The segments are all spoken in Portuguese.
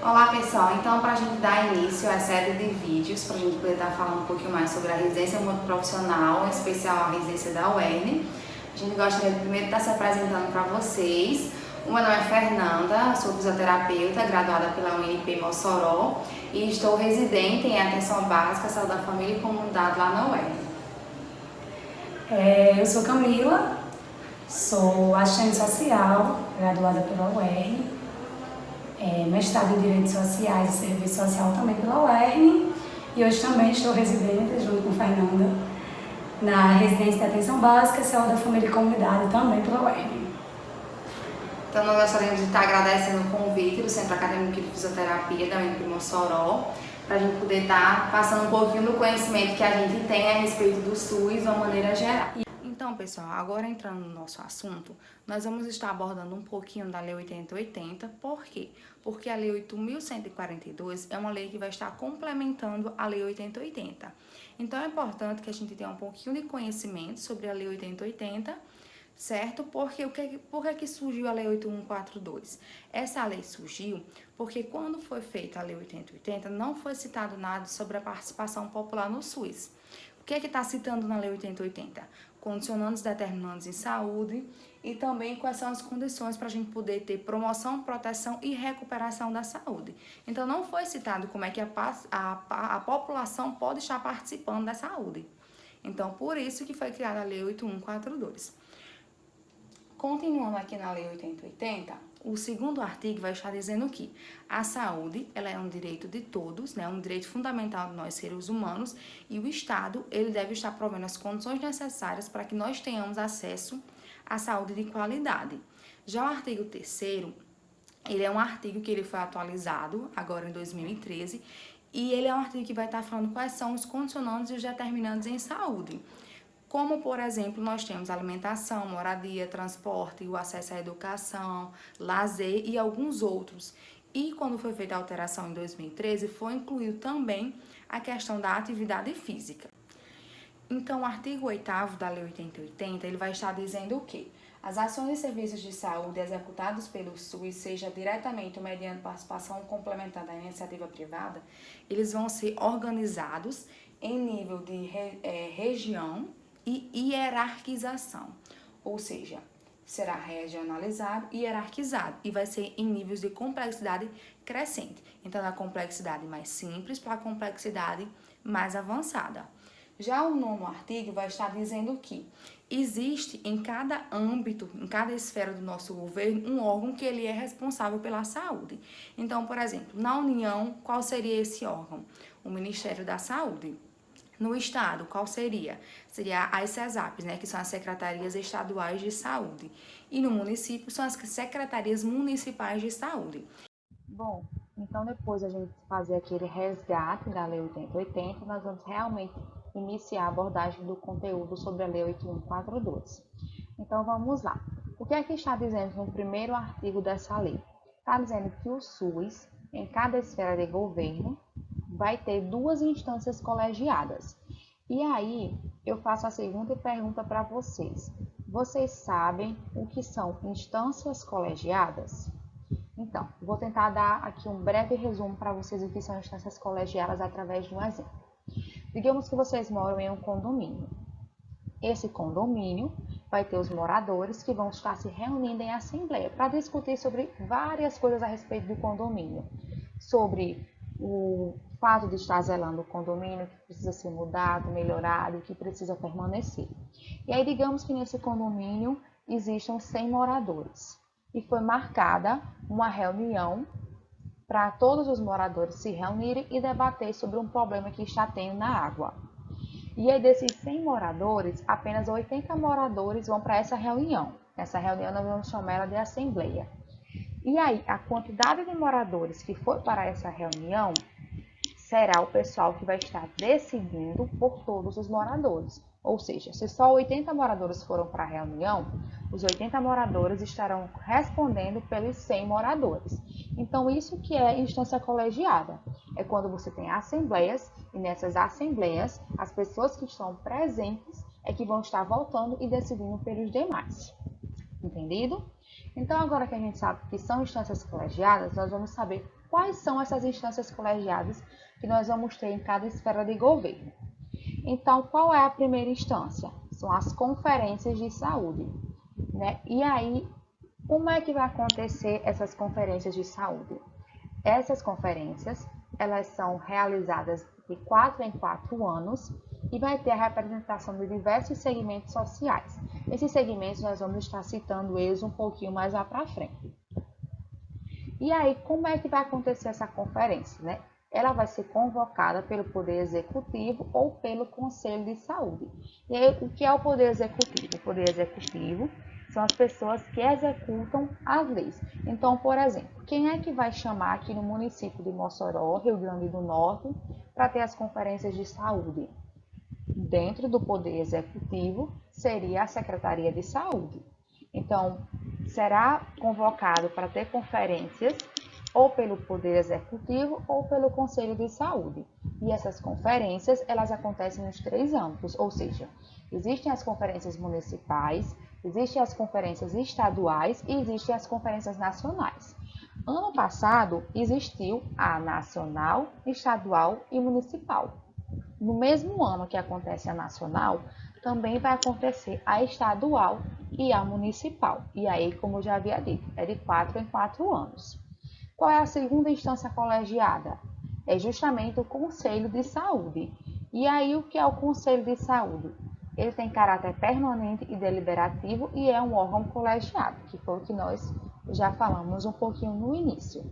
Olá pessoal, então para a gente dar início à série de vídeos, para a gente poder estar falando um pouquinho mais sobre a residência multiprofissional, em especial a residência da UERN, a gente gostaria de primeiro estar se apresentando para vocês. O meu nome é Fernanda, sou fisioterapeuta, graduada pela UNP Mossoró e estou residente em Atenção Básica, Saúde da Família e Comunidade lá na UERN. Eu sou Camila, sou assistente social, graduada pela UERN, mestrado em Direitos Sociais e Serviço Social também pela UERN, e hoje também estou residente, junto com Fernanda, na Residência de Atenção Básica, Saúde da Família e Comunidade, também pela UERN. Então nós gostaríamos de estar agradecendo o convite do Centro Acadêmico de Fisioterapia da UNP Mossoró, para a gente poder estar passando um pouquinho do conhecimento que a gente tem a respeito do SUS de uma maneira geral. Então, pessoal, agora entrando no nosso assunto, nós vamos estar abordando um pouquinho da Lei 8080. Por quê? Porque a Lei 8.142 é uma lei que vai estar complementando a Lei 8080. Então, é importante que a gente tenha um pouquinho de conhecimento sobre a Lei 8080, certo? Porque por que surgiu a Lei 8142? Essa lei surgiu porque quando foi feita a Lei 8080, não foi citado nada sobre a participação popular no SUS. O que está citando na Lei 8080? Condicionantes determinantes em saúde e também quais são as condições para a gente poder ter promoção, proteção e recuperação da saúde. Então, não foi citado como é que a população pode estar participando da saúde. Então, por isso que foi criada a Lei 8142. Continuando aqui na Lei 8080, o segundo artigo vai estar dizendo que a saúde, ela é um direito de todos, né, um direito fundamental de nós seres humanos, e o Estado, ele deve estar provendo as condições necessárias para que nós tenhamos acesso à saúde de qualidade. Já o artigo 3º, ele é um artigo que ele foi atualizado agora em 2013, e ele é um artigo que vai estar falando quais são os condicionantes e os determinantes em saúde. Como, por exemplo, nós temos alimentação, moradia, transporte, o acesso à educação, lazer e alguns outros. E quando foi feita a alteração em 2013, foi incluído também a questão da atividade física. Então, o artigo 8º da Lei 8080, ele vai estar dizendo o quê? As ações e serviços de saúde executados pelo SUS, seja diretamente ou mediante participação complementar da iniciativa privada, eles vão ser organizados em nível de região e hierarquização, ou seja, será regionalizado e hierarquizado e vai ser em níveis de complexidade crescente. Então, da complexidade mais simples para a complexidade mais avançada. Já o 9º artigo vai estar dizendo que existe em cada âmbito, em cada esfera do nosso governo, um órgão que ele é responsável pela saúde. Então, por exemplo, na União, qual seria esse órgão? O Ministério da Saúde. No Estado, qual seria? Seria as CESAPs, né, que são as Secretarias Estaduais de Saúde. E no município, são as Secretarias Municipais de Saúde. Bom, então depois a gente fazer aquele resgate da Lei 8080, nós vamos realmente iniciar a abordagem do conteúdo sobre a Lei 8142. Então vamos lá. O que é que está dizendo no primeiro artigo dessa lei? Está dizendo que o SUS, em cada esfera de governo, vai ter 2 instâncias colegiadas. E aí, eu faço a segunda pergunta para vocês. Vocês sabem o que são instâncias colegiadas? Então, vou tentar dar aqui um breve resumo para vocês do que são instâncias colegiadas através de um exemplo. Digamos que vocês moram em um condomínio. Esse condomínio vai ter os moradores que vão estar se reunindo em assembleia para discutir sobre várias coisas a respeito do condomínio. Sobre o fato de estar zelando o condomínio, que precisa ser mudado, melhorado, que precisa permanecer. E aí, digamos que nesse condomínio existam 100 moradores. E foi marcada uma reunião para todos os moradores se reunirem e debater sobre um problema que está tendo na água. E aí, desses 100 moradores, apenas 80 moradores vão para essa reunião. Essa reunião nós vamos chamar ela de assembleia. E aí, a quantidade de moradores que for para essa reunião será o pessoal que vai estar decidindo por todos os moradores. Ou seja, se só 80 moradores foram para a reunião, os 80 moradores estarão respondendo pelos 100 moradores. Então, isso que é instância colegiada. É quando você tem assembleias, e nessas assembleias, as pessoas que estão presentes é que vão estar votando e decidindo pelos demais. Entendido? Então, agora que a gente sabe que são instâncias colegiadas, nós vamos saber quais são essas instâncias colegiadas que nós vamos ter em cada esfera de governo? Então, qual é a primeira instância? São as conferências de saúde, né? E aí, como é que vai acontecer essas conferências de saúde? Essas conferências, elas são realizadas de 4 em 4 anos e vai ter a representação de diversos segmentos sociais. Esses segmentos nós vamos estar citando eles um pouquinho mais lá para frente. E aí, como é que vai acontecer essa conferência, né? Ela vai ser convocada pelo Poder Executivo ou pelo Conselho de Saúde. E aí, o que é o Poder Executivo? O Poder Executivo são as pessoas que executam as leis. Então, por exemplo, quem é que vai chamar aqui no município de Mossoró, Rio Grande do Norte, para ter as conferências de saúde? Dentro do Poder Executivo seria a Secretaria de Saúde. Então, será convocado para ter conferências ou pelo Poder Executivo ou pelo Conselho de Saúde. E essas conferências, elas acontecem nos 3 âmbitos, ou seja, existem as conferências municipais, existem as conferências estaduais e existem as conferências nacionais. Ano passado, existiu a nacional, estadual e municipal. No mesmo ano que acontece a nacional, também vai acontecer a estadual e a municipal. E aí, como eu já havia dito, é de 4 em 4 anos. Qual é a segunda instância colegiada? É justamente o Conselho de Saúde. E aí, o que é o Conselho de Saúde? Ele tem caráter permanente e deliberativo e é um órgão colegiado, que foi o que nós já falamos um pouquinho no início.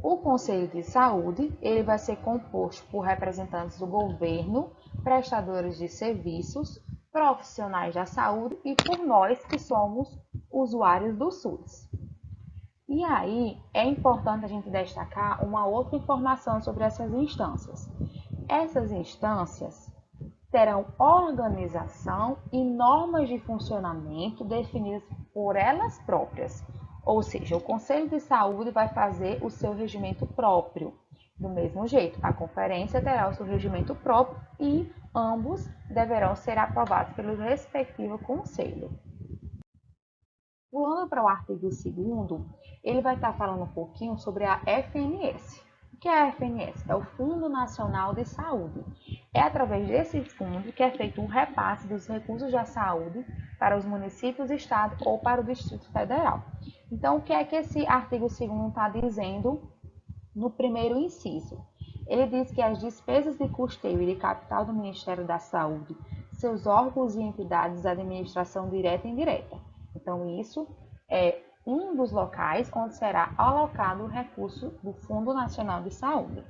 O Conselho de Saúde, ele vai ser composto por representantes do governo, prestadores de serviços, profissionais da saúde e por nós que somos usuários do SUS. E aí, é importante a gente destacar uma outra informação sobre essas instâncias. Essas instâncias terão organização e normas de funcionamento definidas por elas próprias. Ou seja, o Conselho de Saúde vai fazer o seu regimento próprio. Do mesmo jeito, a conferência terá o seu regimento próprio e ambos deverão ser aprovados pelo respectivo conselho. Pulando para o artigo 2º, ele vai estar falando um pouquinho sobre a FNS. O que é a FNS? É o Fundo Nacional de Saúde. É através desse fundo que é feito um repasse dos recursos da saúde para os municípios, estado ou para o Distrito Federal. Então, o que é que esse artigo 2º está dizendo no primeiro inciso? Ele diz que as despesas de custeio e de capital do Ministério da Saúde, seus órgãos e entidades de administração direta e indireta. Então, isso é um dos locais onde será alocado o recurso do Fundo Nacional de Saúde.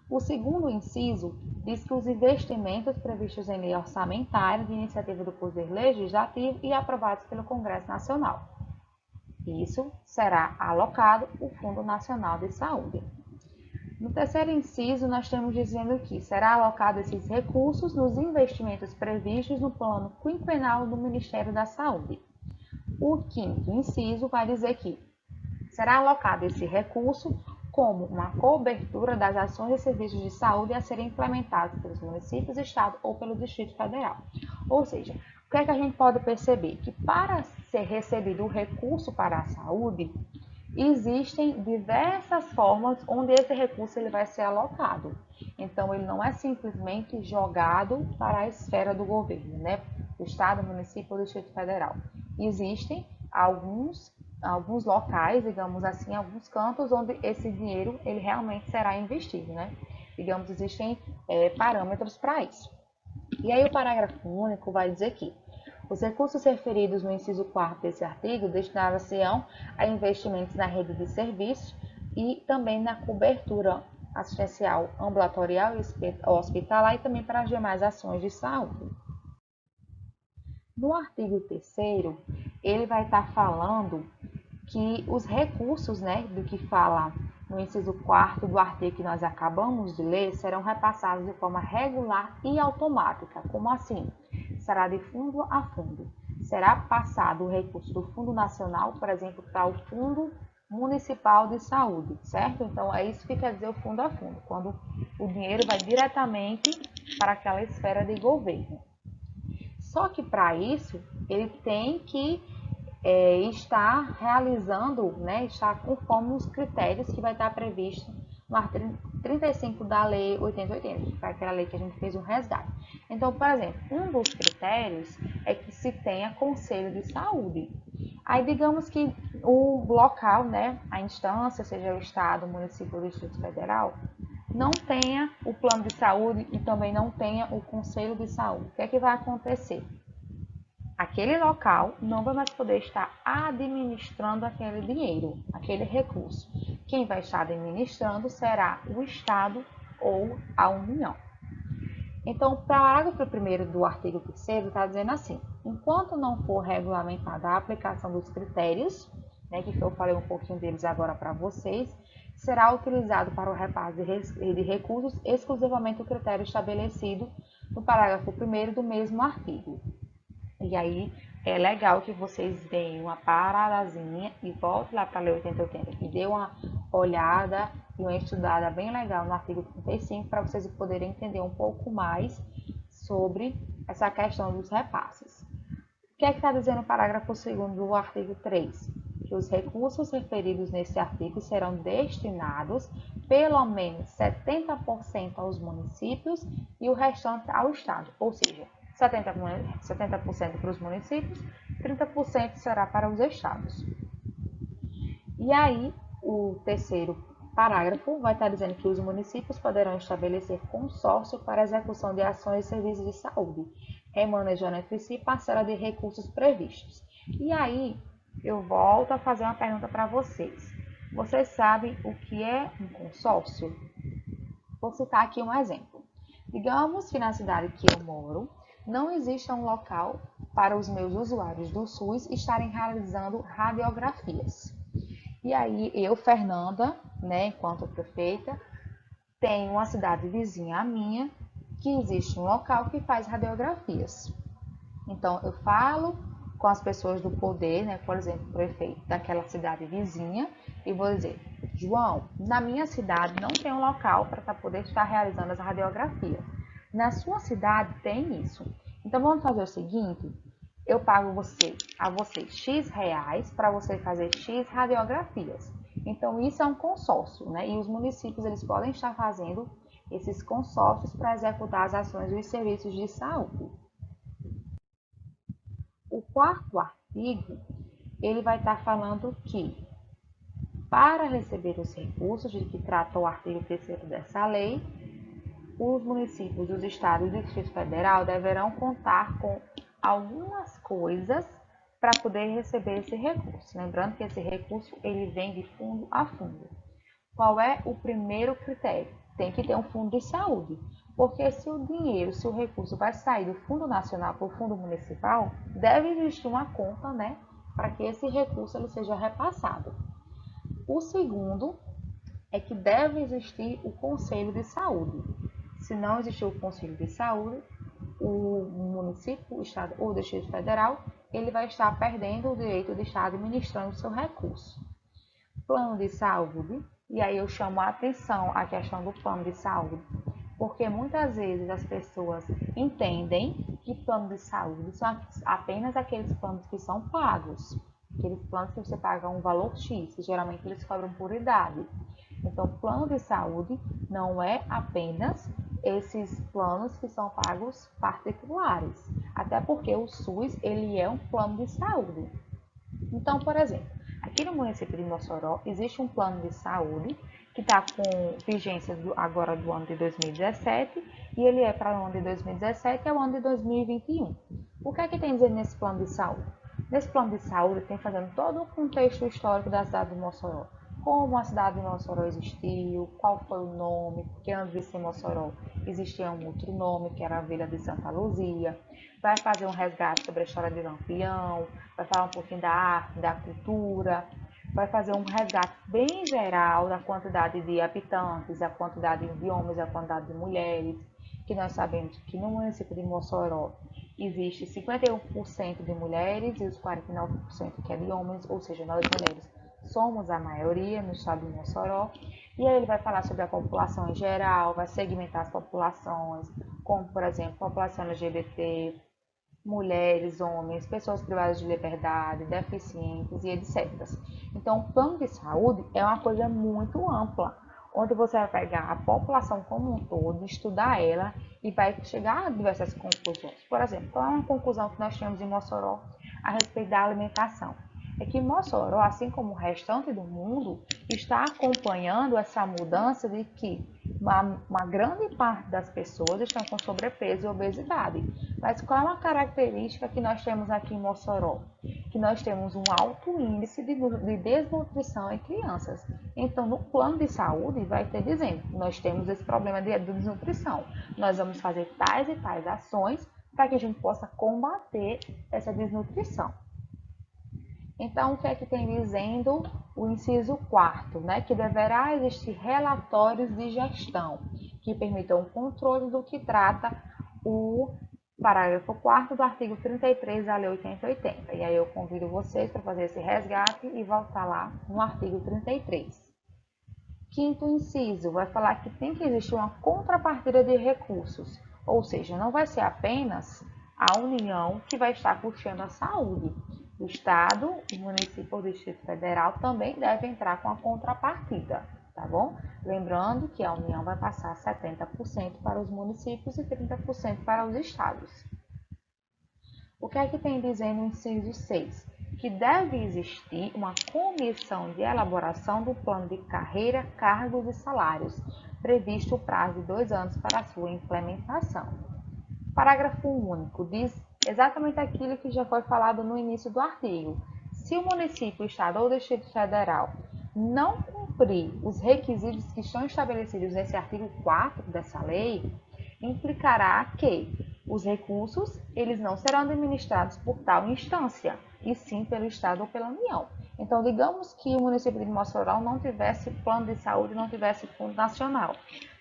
O segundo inciso diz que os investimentos previstos em lei orçamentária de iniciativa do Poder Legislativo e aprovados pelo Congresso Nacional. Isso será alocado o Fundo Nacional de Saúde. No terceiro inciso, nós estamos dizendo que será alocado esses recursos nos investimentos previstos no plano quinquenal do Ministério da Saúde. O quinto inciso vai dizer que será alocado esse recurso como uma cobertura das ações e serviços de saúde a serem implementados pelos municípios, estado ou pelo Distrito Federal. Ou seja, o que é que a gente pode perceber? Que para ser recebido o recurso para a saúde, existem diversas formas onde esse recurso ele vai ser alocado. Então, ele não é simplesmente jogado para a esfera do governo, né? Do estado, município ou Distrito Federal. Existem alguns locais, digamos assim, alguns cantos onde esse dinheiro ele realmente será investido, né? Digamos, existem parâmetros para isso. E aí o parágrafo único vai dizer que os recursos referidos no inciso 4º desse artigo destinados-se-ão a investimentos na rede de serviços e também na cobertura assistencial ambulatorial e hospitalar e também para as demais ações de saúde. No artigo 3º, ele vai estar falando que os recursos, né, do que fala no inciso 4º do artigo que nós acabamos de ler, serão repassados de forma regular e automática. Como assim? Será de fundo a fundo. Será passado o recurso do Fundo Nacional, por exemplo, para o Fundo Municipal de Saúde, certo? Então, é isso que quer dizer o fundo a fundo, quando o dinheiro vai diretamente para aquela esfera de governo. Só que para isso, ele tem que está realizando, né, está conforme os critérios que vai estar previsto no artigo 35 da Lei 8080, que foi aquela lei que a gente fez um resgate. Então, por exemplo, um dos critérios é que se tenha conselho de saúde. Aí, digamos que o local, né, a instância, seja o Estado, o município ou o Distrito Federal, não tenha o plano de saúde e também não tenha o conselho de saúde. O que é que vai acontecer? Aquele local não vai mais poder estar administrando aquele dinheiro, aquele recurso. Quem vai estar administrando será o Estado ou a União. Então, o parágrafo 1º do artigo 3º está dizendo assim: enquanto não for regulamentada a aplicação dos critérios, né, que eu falei um pouquinho deles agora para vocês, será utilizado para o repasse de recursos exclusivamente o critério estabelecido no parágrafo 1º do mesmo artigo. E aí é legal que vocês deem uma paradazinha e voltem lá para a Lei 8080 e dê uma olhada e uma estudada bem legal no artigo 35 para vocês poderem entender um pouco mais sobre essa questão dos repasses. O que é que está dizendo o parágrafo 2º do artigo 3? Que os recursos referidos nesse artigo serão destinados pelo menos 70% aos municípios e o restante ao Estado, ou seja, 70% para os municípios, 30% será para os estados. E aí, o terceiro parágrafo vai estar dizendo que os municípios poderão estabelecer consórcio para a execução de ações e serviços de saúde, remanejando entre si parcela de recursos previstos. E aí, eu volto a fazer uma pergunta para vocês. Vocês sabem o que é um consórcio? Vou citar aqui um exemplo. Digamos que na cidade que eu moro, não existe um local para os meus usuários do SUS estarem realizando radiografias. E aí eu, Fernanda, né, enquanto prefeita, tenho uma cidade vizinha à minha que existe um local que faz radiografias. Então eu falo com as pessoas do poder, né, por exemplo, o prefeito daquela cidade vizinha, e vou dizer: João, na minha cidade não tem um local para poder estar realizando as radiografias. Na sua cidade tem isso. Então vamos fazer o seguinte: eu pago a você X reais para você fazer X radiografias. Então isso é um consórcio, né? E os municípios eles podem estar fazendo esses consórcios para executar as ações e os serviços de saúde. O quarto artigo, ele vai estar falando que, para receber os recursos de que trata o artigo 3º dessa lei, os municípios, os estados e o Distrito Federal deverão contar com algumas coisas para poder receber esse recurso. Lembrando que esse recurso ele vem de fundo a fundo. Qual é o primeiro critério? Tem que ter um fundo de saúde, porque se o dinheiro, se o recurso vai sair do Fundo Nacional para o Fundo Municipal, deve existir uma conta, né, para que esse recurso ele seja repassado. O segundo é que deve existir o Conselho de Saúde. Se não existir o Conselho de Saúde, o município, o Estado ou o Distrito Federal, ele vai estar perdendo o direito de estar administrando o seu recurso. Plano de saúde, e aí eu chamo a atenção a questão do plano de saúde, porque muitas vezes as pessoas entendem que plano de saúde são apenas aqueles planos que são pagos, aqueles planos que você paga um valor X, que geralmente eles cobram por idade. Então, plano de saúde não é apenas esses planos que são pagos particulares, até porque o SUS ele é um plano de saúde. Então, por exemplo, aqui no município de Mossoró existe um plano de saúde que está com vigência agora do ano de 2017 e ele é para o ano de 2017 e o ano de 2021. O que é que tem a dizer nesse plano de saúde? Nesse plano de saúde tem fazendo todo o contexto histórico da cidade de Mossoró. Como a cidade de Mossoró existiu, qual foi o nome, porque antes de ser Mossoró existia um outro nome, que era a Vila de Santa Luzia. Vai fazer um resgate sobre a história de Lampião, vai falar um pouquinho da arte, da cultura, vai fazer um resgate bem geral da quantidade de habitantes, a quantidade de homens, a quantidade de mulheres, que nós sabemos que no município de Mossoró existe 51% de mulheres e os 49% que é de homens, ou seja, nós mulheres somos a maioria no estado de Mossoró. E aí ele vai falar sobre a população em geral, vai segmentar as populações, como por exemplo, população LGBT, mulheres, homens, pessoas privadas de liberdade, deficientes e etc. Então, o plano de saúde é uma coisa muito ampla, onde você vai pegar a população como um todo, estudar ela e vai chegar a diversas conclusões. Por exemplo, qual é uma conclusão que nós temos em Mossoró a respeito da alimentação? É que Mossoró, assim como o restante do mundo, está acompanhando essa mudança de que uma grande parte das pessoas estão com sobrepeso e obesidade. Mas qual é uma característica que nós temos aqui em Mossoró? Que nós temos um alto índice de desnutrição em crianças. Então, no plano de saúde, vai ter dizendo, nós temos esse problema de desnutrição. Nós vamos fazer tais e tais ações para que a gente possa combater essa desnutrição. Então, o que é que tem dizendo o inciso 4º, né? Que deverá existir relatórios de gestão que permitam o controle do que trata o parágrafo 4º do artigo 33 da Lei 8080. E aí eu convido vocês para fazer esse resgate e voltar lá no artigo 33. Quinto inciso, vai falar que tem que existir uma contrapartida de recursos, ou seja, não vai ser apenas a União que vai estar custeando a saúde. O Estado, o município ou o Distrito Federal também deve entrar com a contrapartida, tá bom? Lembrando que a União vai passar 70% para os municípios e 30% para os estados. O que é que tem dizendo o inciso 6? Que deve existir uma comissão de elaboração do plano de carreira, cargos e salários, previsto o prazo de 2 anos para a sua implementação. Parágrafo único diz exatamente aquilo que já foi falado no início do artigo. Se o município, o estado ou o Distrito Federal não cumprir os requisitos que estão estabelecidos nesse artigo 4º dessa lei, implicará que os recursos eles não serão administrados por tal instância, e sim pelo Estado ou pela União. Então, digamos que o município de Mossoró não tivesse plano de saúde, não tivesse fundo nacional.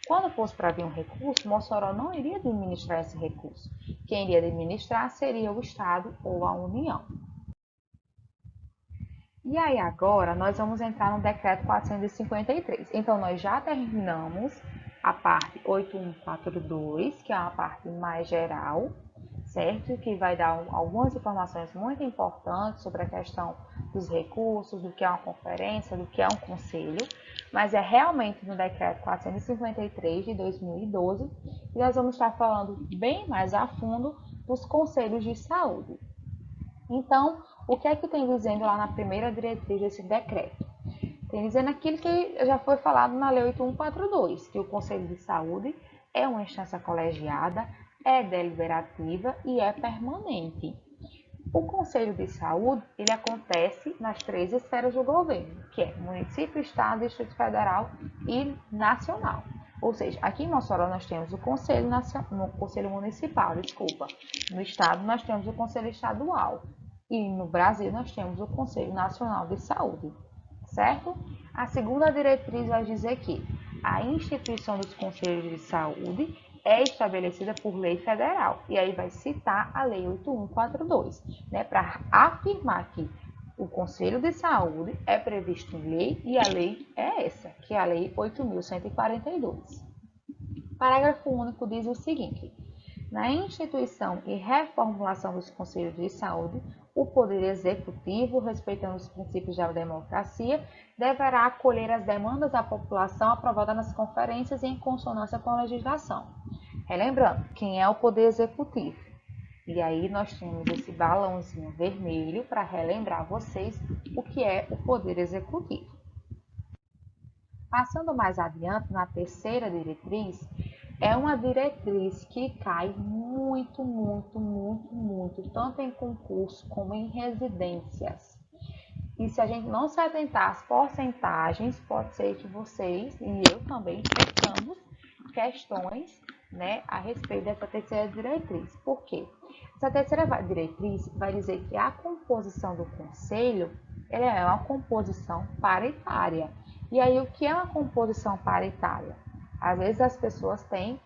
Quando fosse para vir um recurso, Mossoró não iria administrar esse recurso. Quem iria administrar seria o Estado ou a União. E aí agora nós vamos entrar no decreto 453. Então nós já terminamos a parte 8142, que é uma parte mais geral, certo? Que vai dar algumas informações muito importantes sobre a questão dos recursos, do que é uma conferência, do que é um conselho, mas é realmente no decreto 453 de 2012 que nós vamos estar falando bem mais a fundo dos conselhos de saúde. Então, o que é que tem dizendo lá na primeira diretriz desse decreto? Tem dizendo aquilo que já foi falado na Lei 8142, que o Conselho de Saúde é uma instância colegiada, é deliberativa e é permanente. O Conselho de Saúde, ele acontece nas 3 esferas do governo, que é município, estado, Distrito Federal e nacional. Ou seja, aqui em Mossoró nós temos o Conselho Municipal, no estado nós temos o Conselho Estadual e no Brasil nós temos o Conselho Nacional de Saúde, certo? A segunda diretriz vai dizer que a instituição dos Conselhos de Saúde é estabelecida por lei federal, e aí vai citar a Lei 8142, né, para afirmar que o Conselho de Saúde é previsto em lei e a lei é essa, que é a Lei 8.142. Parágrafo único diz o seguinte: na instituição e reformulação dos Conselhos de Saúde, o Poder Executivo, respeitando os princípios da democracia, deverá acolher as demandas da população aprovadas nas conferências e em consonância com a legislação. Relembrando, quem é o Poder Executivo? E aí nós temos esse balãozinho vermelho para relembrar vocês o que é o Poder Executivo. Passando mais adiante, na terceira diretriz, é uma diretriz que cai muito, tanto em concurso como em residências. E se a gente não se atentar às porcentagens, pode ser que vocês e eu também tenhamos questões, né, a respeito dessa terceira diretriz. Por quê? Essa terceira diretriz vai dizer que a composição do conselho ela é uma composição paritária. E aí, o que é uma composição paritária? Às vezes as pessoas têm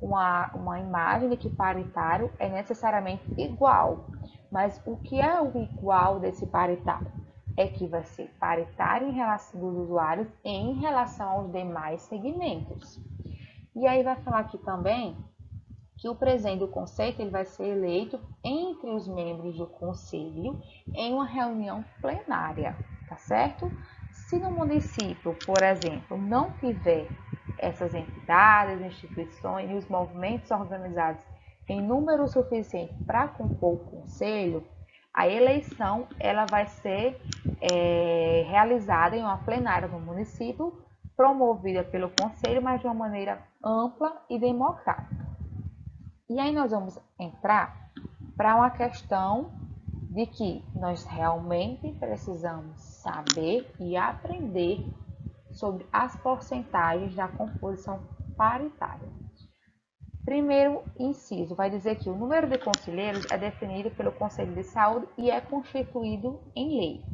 uma imagem de que paritário é necessariamente igual. Mas o que é o igual desse paritário? É que vai ser paritário em relação dos usuários em relação aos demais segmentos. E aí vai falar aqui também que o presidente do conselho ele vai ser eleito entre os membros do conselho em uma reunião plenária, tá certo? Se no município, por exemplo, não tiver essas entidades, instituições e os movimentos organizados em número suficiente para compor o conselho, a eleição ela vai ser realizada em uma plenária no município, promovida pelo conselho, mas de uma maneira ampla e democrática. E aí nós vamos entrar para uma questão de que nós realmente precisamos saber e aprender sobre as porcentagens da composição paritária. Primeiro inciso vai dizer que o número de conselheiros é definido pelo Conselho de Saúde e é constituído em lei.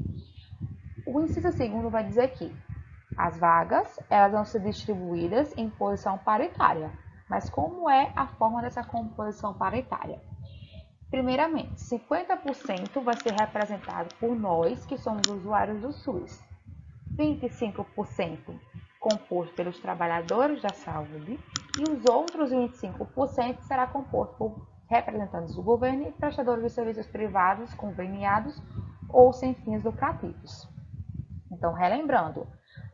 O inciso segundo vai dizer que as vagas elas vão ser distribuídas em posição paritária. Mas como é a forma dessa composição paritária? Primeiramente, 50% vai ser representado por nós, que somos usuários do SUS. 25% composto pelos trabalhadores da saúde e os outros 25% será composto por representantes do governo e prestadores de serviços privados, conveniados ou sem fins lucrativos. Então, relembrando,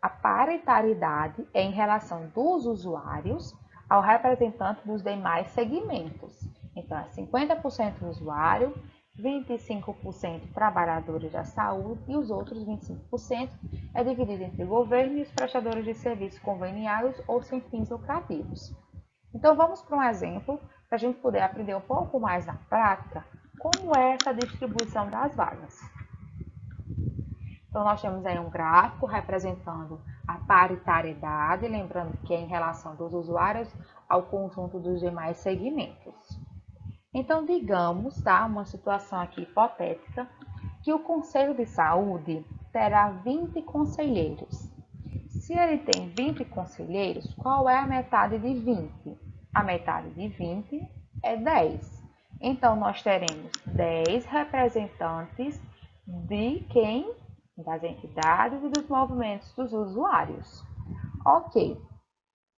a paritariedade é em relação dos usuários ao representante dos demais segmentos. Então, é 50% usuário, 25% trabalhadores da saúde e os outros 25% é dividido entre o governo e os prestadores de serviços conveniados ou sem fins lucrativos. Então, vamos para um exemplo para a gente poder aprender um pouco mais na prática como é essa distribuição das vagas. Então, nós temos aí um gráfico representando a paritariedade, lembrando que é em relação dos usuários ao conjunto dos demais segmentos. Então, digamos, tá, uma situação aqui hipotética, que o Conselho de Saúde terá 20 conselheiros. Se ele tem 20 conselheiros, qual é a metade de 20? A metade de 20 é 10. Então, nós teremos 10 representantes de quem? Das entidades e dos movimentos dos usuários. Ok,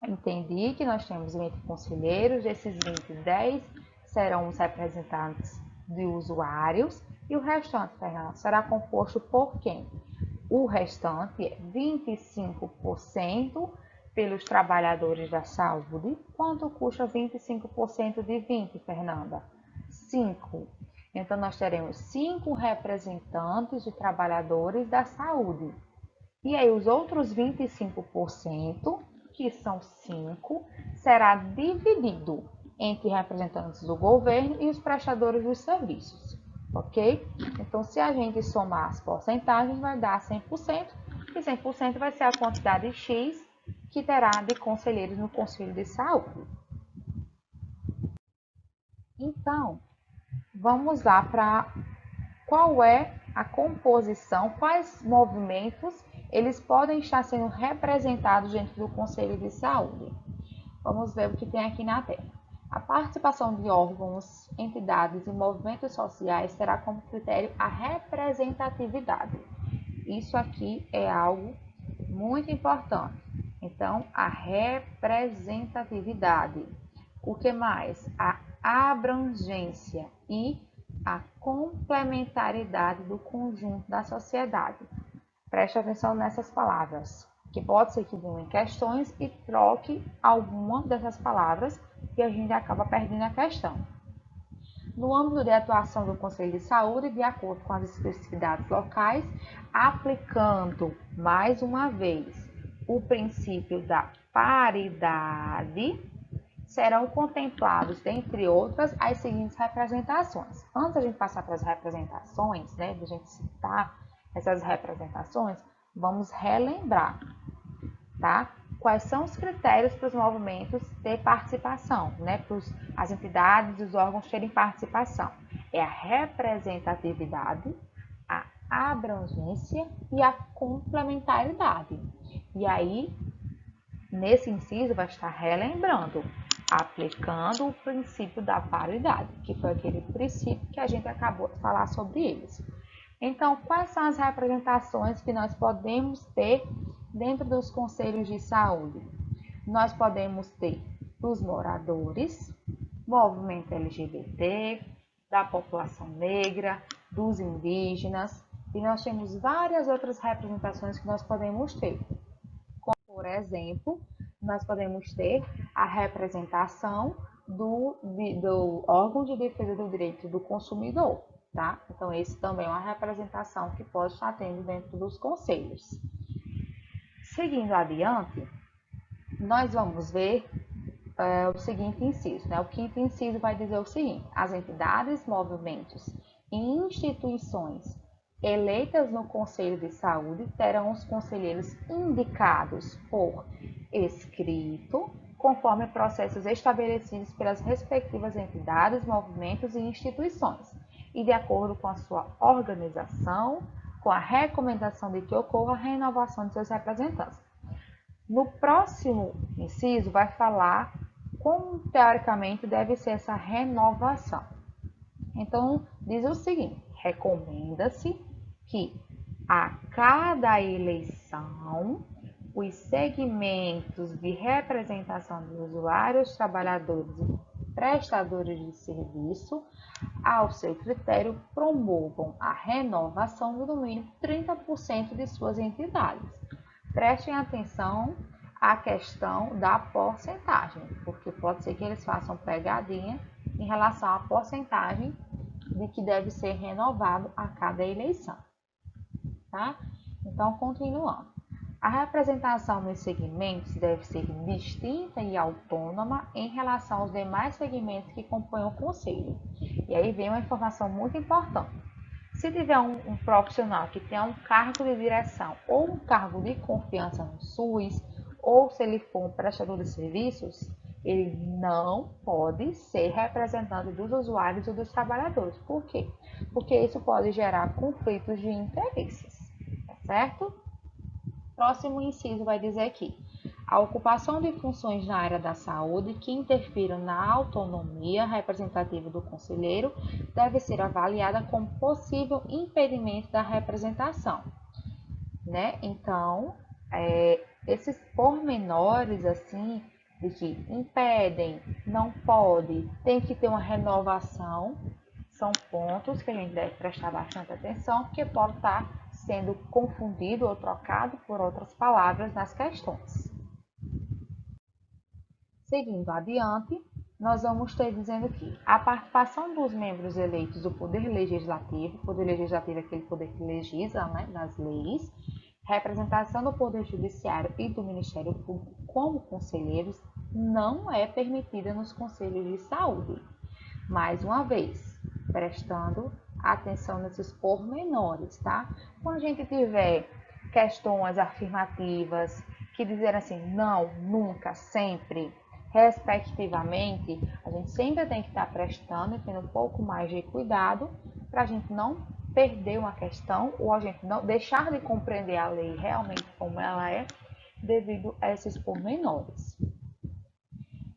entendi que nós temos 20 conselheiros, desses 20, 10 serão os representantes de usuários e o restante, Fernanda, será composto por quem? O restante é 25% pelos trabalhadores da saúde. Quanto custa 25% de 20, Fernanda? 5. Então, nós teremos 5 representantes de trabalhadores da saúde. E aí, os outros 25%, que são 5, será dividido entre representantes do governo e os prestadores dos serviços, ok? Então, se a gente somar as porcentagens, vai dar 100%, e 100% vai ser a quantidade X que terá de conselheiros no Conselho de Saúde. Então, vamos lá para qual é a composição, quais movimentos eles podem estar sendo representados dentro do Conselho de Saúde. Vamos ver o que tem aqui na tela. A participação de órgãos, entidades e movimentos sociais terá como critério a representatividade. Isso aqui é algo muito importante. Então, a representatividade. O que mais? A abrangência e a complementariedade do conjunto da sociedade. Preste atenção nessas palavras, que pode ser que venham em questões e troque alguma dessas palavras e a gente acaba perdendo a questão. No âmbito de atuação do Conselho de Saúde, de acordo com as especificidades locais, aplicando, mais uma vez, o princípio da paridade, serão contemplados, dentre outras, as seguintes representações. Antes de a gente passar para as representações, de a gente citar essas representações, vamos relembrar, tá? Quais são os critérios para os movimentos ter participação, para as entidades e os órgãos terem participação? É a representatividade, a abrangência e a complementaridade. E aí, nesse inciso, vai estar relembrando, aplicando o princípio da paridade, que foi aquele princípio que a gente acabou de falar sobre eles. Então, quais são as representações que nós podemos ter dentro dos conselhos de saúde? Nós podemos ter os moradores, movimento LGBT, da população negra, dos indígenas, e nós temos várias outras representações que nós podemos ter. Como, por exemplo, nós podemos ter a representação do órgão de defesa do direito do consumidor, tá? Então, esse também é uma representação que pode estar tendo dentro dos conselhos. Seguindo adiante, nós vamos ver o seguinte inciso, né? O quinto inciso vai dizer o seguinte: as entidades, movimentos e instituições eleitas no Conselho de Saúde terão os conselheiros indicados por escrito, conforme processos estabelecidos pelas respectivas entidades, movimentos e instituições, e de acordo com a sua organização, com a recomendação de que ocorra a renovação de seus representantes. No próximo inciso vai falar como, teoricamente, deve ser essa renovação. Então, diz o seguinte: recomenda-se que a cada eleição os segmentos de representação dos usuários, trabalhadores e prestadores de serviço, ao seu critério, promovam a renovação de no mínimo 30% de suas entidades. Prestem atenção à questão da porcentagem, porque pode ser que eles façam pegadinha em relação à porcentagem de que deve ser renovado a cada eleição, tá? Então, continuando. A representação nos segmentos deve ser distinta e autônoma em relação aos demais segmentos que compõem o conselho. E aí vem uma informação muito importante. Se tiver um profissional que tenha um cargo de direção ou um cargo de confiança no SUS, ou se ele for um prestador de serviços, ele não pode ser representante dos usuários ou dos trabalhadores. Por quê? Porque isso pode gerar conflitos de interesses, tá certo? Próximo inciso vai dizer aqui: a ocupação de funções na área da saúde que interfiram na autonomia representativa do conselheiro deve ser avaliada como possível impedimento da representação, né? Então, esses pormenores assim, de que impedem, não pode, tem que ter uma renovação, são pontos que a gente deve prestar bastante atenção, porque pode estar sendo confundido ou trocado por outras palavras nas questões. Seguindo adiante, nós vamos ter dizendo que a participação dos membros eleitos do Poder Legislativo é aquele poder que legisla, né, nas leis, representação do Poder Judiciário e do Ministério Público como conselheiros não é permitida nos conselhos de saúde. Mais uma vez, prestando atenção nesses pormenores, tá? Quando a gente tiver questões afirmativas que dizerem assim, não, nunca, sempre, respectivamente, a gente sempre tem que estar prestando e tendo um pouco mais de cuidado para a gente não perder uma questão ou a gente não deixar de compreender a lei realmente como ela é devido a esses pormenores.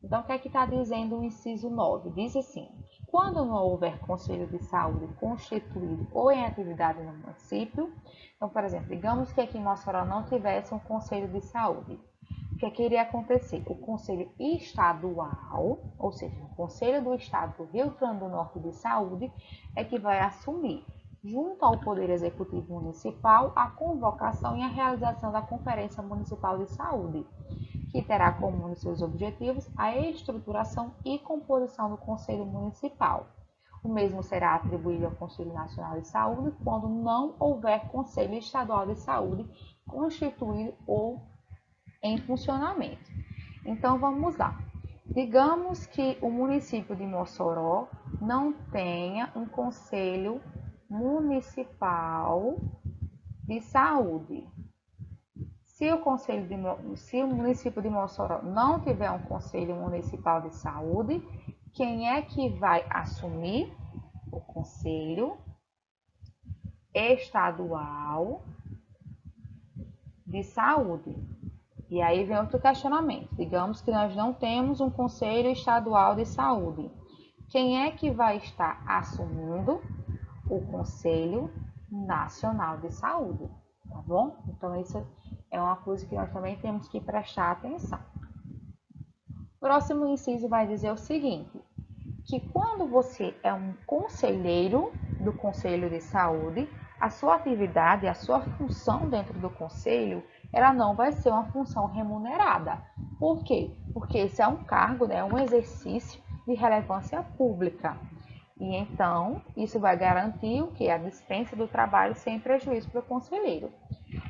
Então, o que é que está dizendo o inciso 9? Diz assim: quando não houver conselho de saúde constituído ou em atividade no município, então, por exemplo, digamos que aqui em Mossoró não tivesse um conselho de saúde, o que é que iria acontecer? O conselho estadual, ou seja, o conselho do estado do Rio Grande do Norte de saúde, é que vai assumir, junto ao Poder Executivo Municipal, a convocação e a realização da Conferência Municipal de Saúde, que terá como um de seus objetivos a estruturação e composição do Conselho Municipal. O mesmo será atribuído ao Conselho Nacional de Saúde quando não houver Conselho Estadual de Saúde constituído ou em funcionamento. Então, vamos lá. Digamos que o município de Mossoró não tenha um Conselho Municipal de Saúde. Se o município de Mossoró não tiver um Conselho Municipal de Saúde, quem é que vai assumir o Conselho Estadual de Saúde? E aí vem outro questionamento. Digamos que nós não temos um Conselho Estadual de Saúde. Quem é que vai estar assumindo o Conselho Nacional de Saúde? Tá bom? Então, isso é uma coisa que nós também temos que prestar atenção. O próximo inciso vai dizer o seguinte: que quando você é um conselheiro do Conselho de Saúde, a sua atividade, a sua função dentro do conselho, ela não vai ser uma função remunerada. Por quê? Porque esse é um cargo, né, um exercício de relevância pública. E então, isso vai garantir o que? A dispensa do trabalho sem prejuízo para o conselheiro.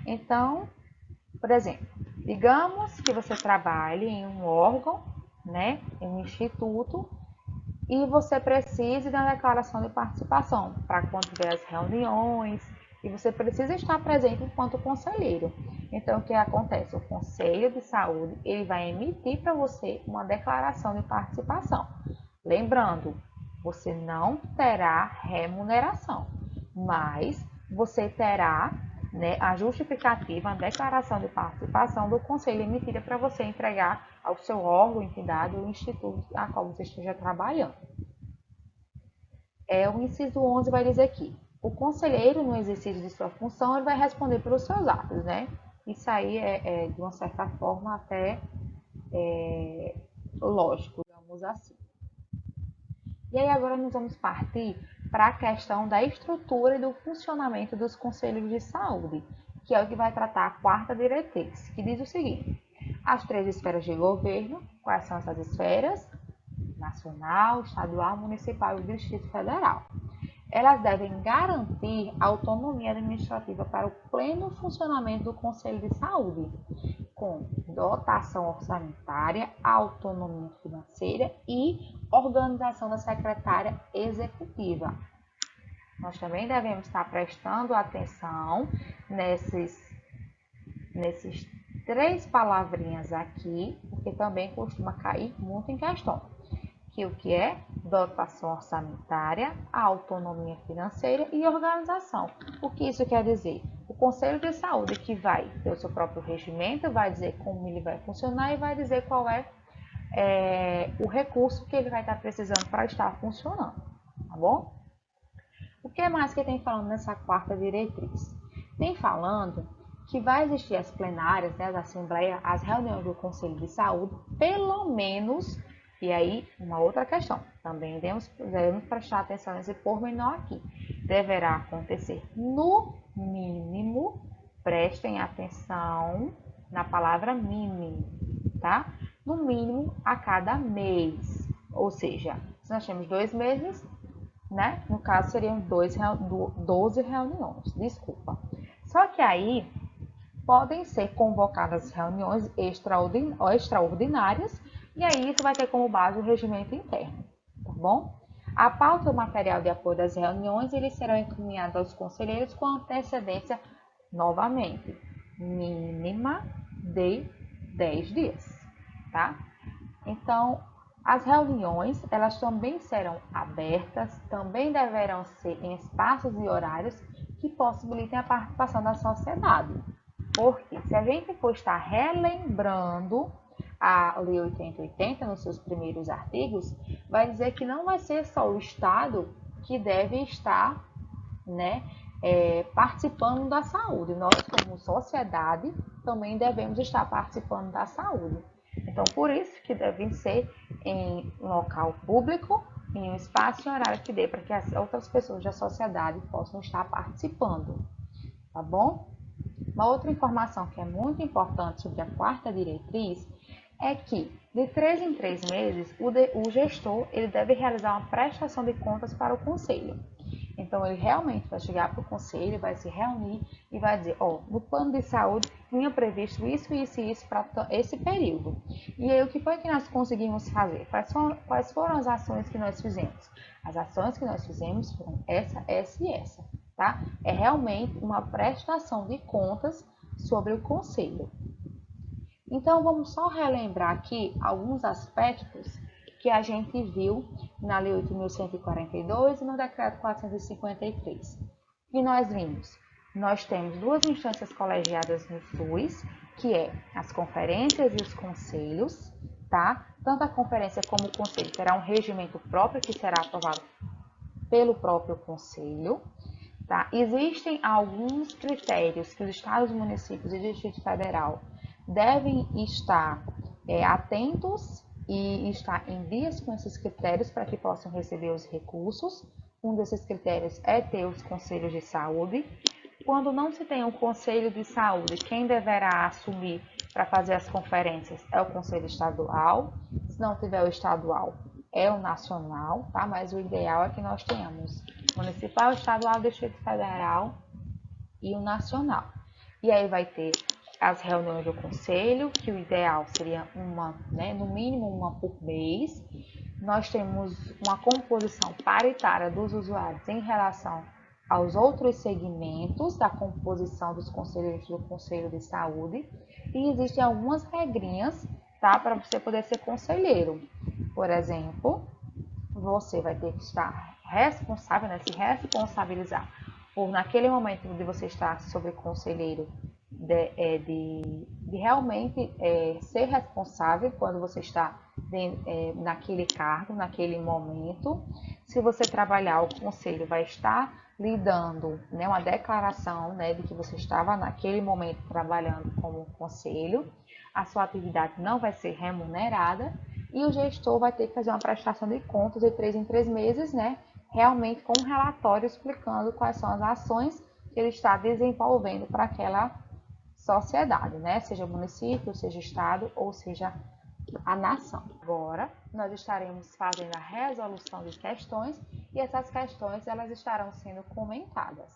Então, por exemplo, digamos que você trabalhe em um órgão, né, em um instituto, e você precise da declaração de participação para quando tiver as reuniões, e você precisa estar presente enquanto conselheiro. Então, o que acontece? O Conselho de Saúde ele vai emitir para você uma declaração de participação. Lembrando, você não terá remuneração, mas você terá, né, a justificativa, a declaração de participação do conselho emitida para você entregar ao seu órgão, entidade ou instituto a qual você esteja trabalhando. O inciso 11 vai dizer que o conselheiro, no exercício de sua função, ele vai responder pelos seus atos, né? Isso aí de uma certa forma, até lógico, digamos assim. E aí agora nós vamos partir para a questão da estrutura e do funcionamento dos conselhos de saúde, que é o que vai tratar a quarta diretriz, que diz o seguinte: as 3 esferas de governo, quais são essas esferas? Nacional, estadual, municipal e Distrito Federal. Elas devem garantir a autonomia administrativa para o pleno funcionamento do Conselho de Saúde, com dotação orçamentária, autonomia financeira e organização da secretária executiva. Nós também devemos estar prestando atenção nesses 3 palavrinhas aqui, porque também costuma cair muito em questão. Que o que é dotação orçamentária, autonomia financeira e organização. O que isso quer dizer? O Conselho de Saúde que vai ter o seu próprio regimento, vai dizer como ele vai funcionar e vai dizer qual é o recurso que ele vai estar precisando para estar funcionando, tá bom? O que mais que tem falando nessa quarta diretriz? Tem falando que vai existir as plenárias, né, da Assembleia, as reuniões do Conselho de Saúde, pelo menos. E aí, uma outra questão, também devemos prestar atenção nesse pormenor aqui. Deverá acontecer no mínimo, prestem atenção na palavra mínimo, tá? No mínimo a cada mês. Ou seja, se nós temos 2 meses, né? No caso seriam 12 reuniões, desculpa. Só que aí podem ser convocadas reuniões extraordinárias, e aí isso vai ter como base o regimento interno, tá bom? A pauta e o material de apoio das reuniões, eles serão encaminhados aos conselheiros com antecedência, novamente, mínima de 10 dias, tá? Então, as reuniões, elas também serão abertas, também deverão ser em espaços e horários que possibilitem a participação da sociedade. Porque se a gente for estar relembrando a Lei 8080 nos seus primeiros artigos, vai dizer que não vai ser só o Estado que deve estar, né, participando da saúde. Nós, como sociedade, também devemos estar participando da saúde. Então, por isso que devem ser em um local público, em um espaço e horário que dê para que as outras pessoas da sociedade possam estar participando, tá bom? Uma outra informação que é muito importante sobre a quarta diretriz é que, de 3 em 3 meses, o gestor ele deve realizar uma prestação de contas para o conselho. Então, ele realmente vai chegar para o conselho, vai se reunir e vai dizer, no plano de saúde tinha previsto isso, isso e isso para esse período. E aí, o que foi que nós conseguimos fazer? Quais foram as ações que nós fizemos? As ações que nós fizemos foram essa e essa, tá? É realmente uma prestação de contas sobre o conselho. Então, vamos só relembrar aqui alguns aspectos que a gente viu na Lei 8.142 e no Decreto 453. E nós vimos, nós temos 2 instâncias colegiadas no SUS, que é as conferências e os conselhos, tá? Tanto a conferência como o conselho terá um regimento próprio que será aprovado pelo próprio conselho, tá? Existem alguns critérios que os estados, municípios e Distrito Federal devem estar atentos e está em dias com esses critérios para que possam receber os recursos. Um desses critérios é ter os conselhos de saúde. Quando não se tem um conselho de saúde, quem deverá assumir para fazer as conferências é o conselho estadual. Se não tiver o estadual, é o nacional, tá? Mas o ideal é que nós tenhamos municipal, estadual, distrito federal e o nacional. E aí vai ter as reuniões do conselho, que o ideal seria uma, né, no mínimo uma por mês. Nós temos uma composição paritária dos usuários em relação aos outros segmentos da composição dos conselheiros do Conselho de Saúde. E existem algumas regrinhas, tá, para você poder ser conselheiro. Por exemplo, você vai ter que estar responsável, né, se responsabilizar por, naquele momento de você estar sobre conselheiro, de realmente ser responsável quando você está naquele cargo, naquele momento. Se você trabalhar, o conselho vai estar lhe dando, né, uma declaração, né, de que você estava naquele momento trabalhando como conselho. A sua atividade não vai ser remunerada e o gestor vai ter que fazer uma prestação de contas de 3 em 3 meses, né, realmente com um relatório explicando quais são as ações que ele está desenvolvendo para aquela sociedade, né? Seja município, seja estado ou seja a nação. Agora, nós estaremos fazendo a resolução de questões e essas questões elas estarão sendo comentadas.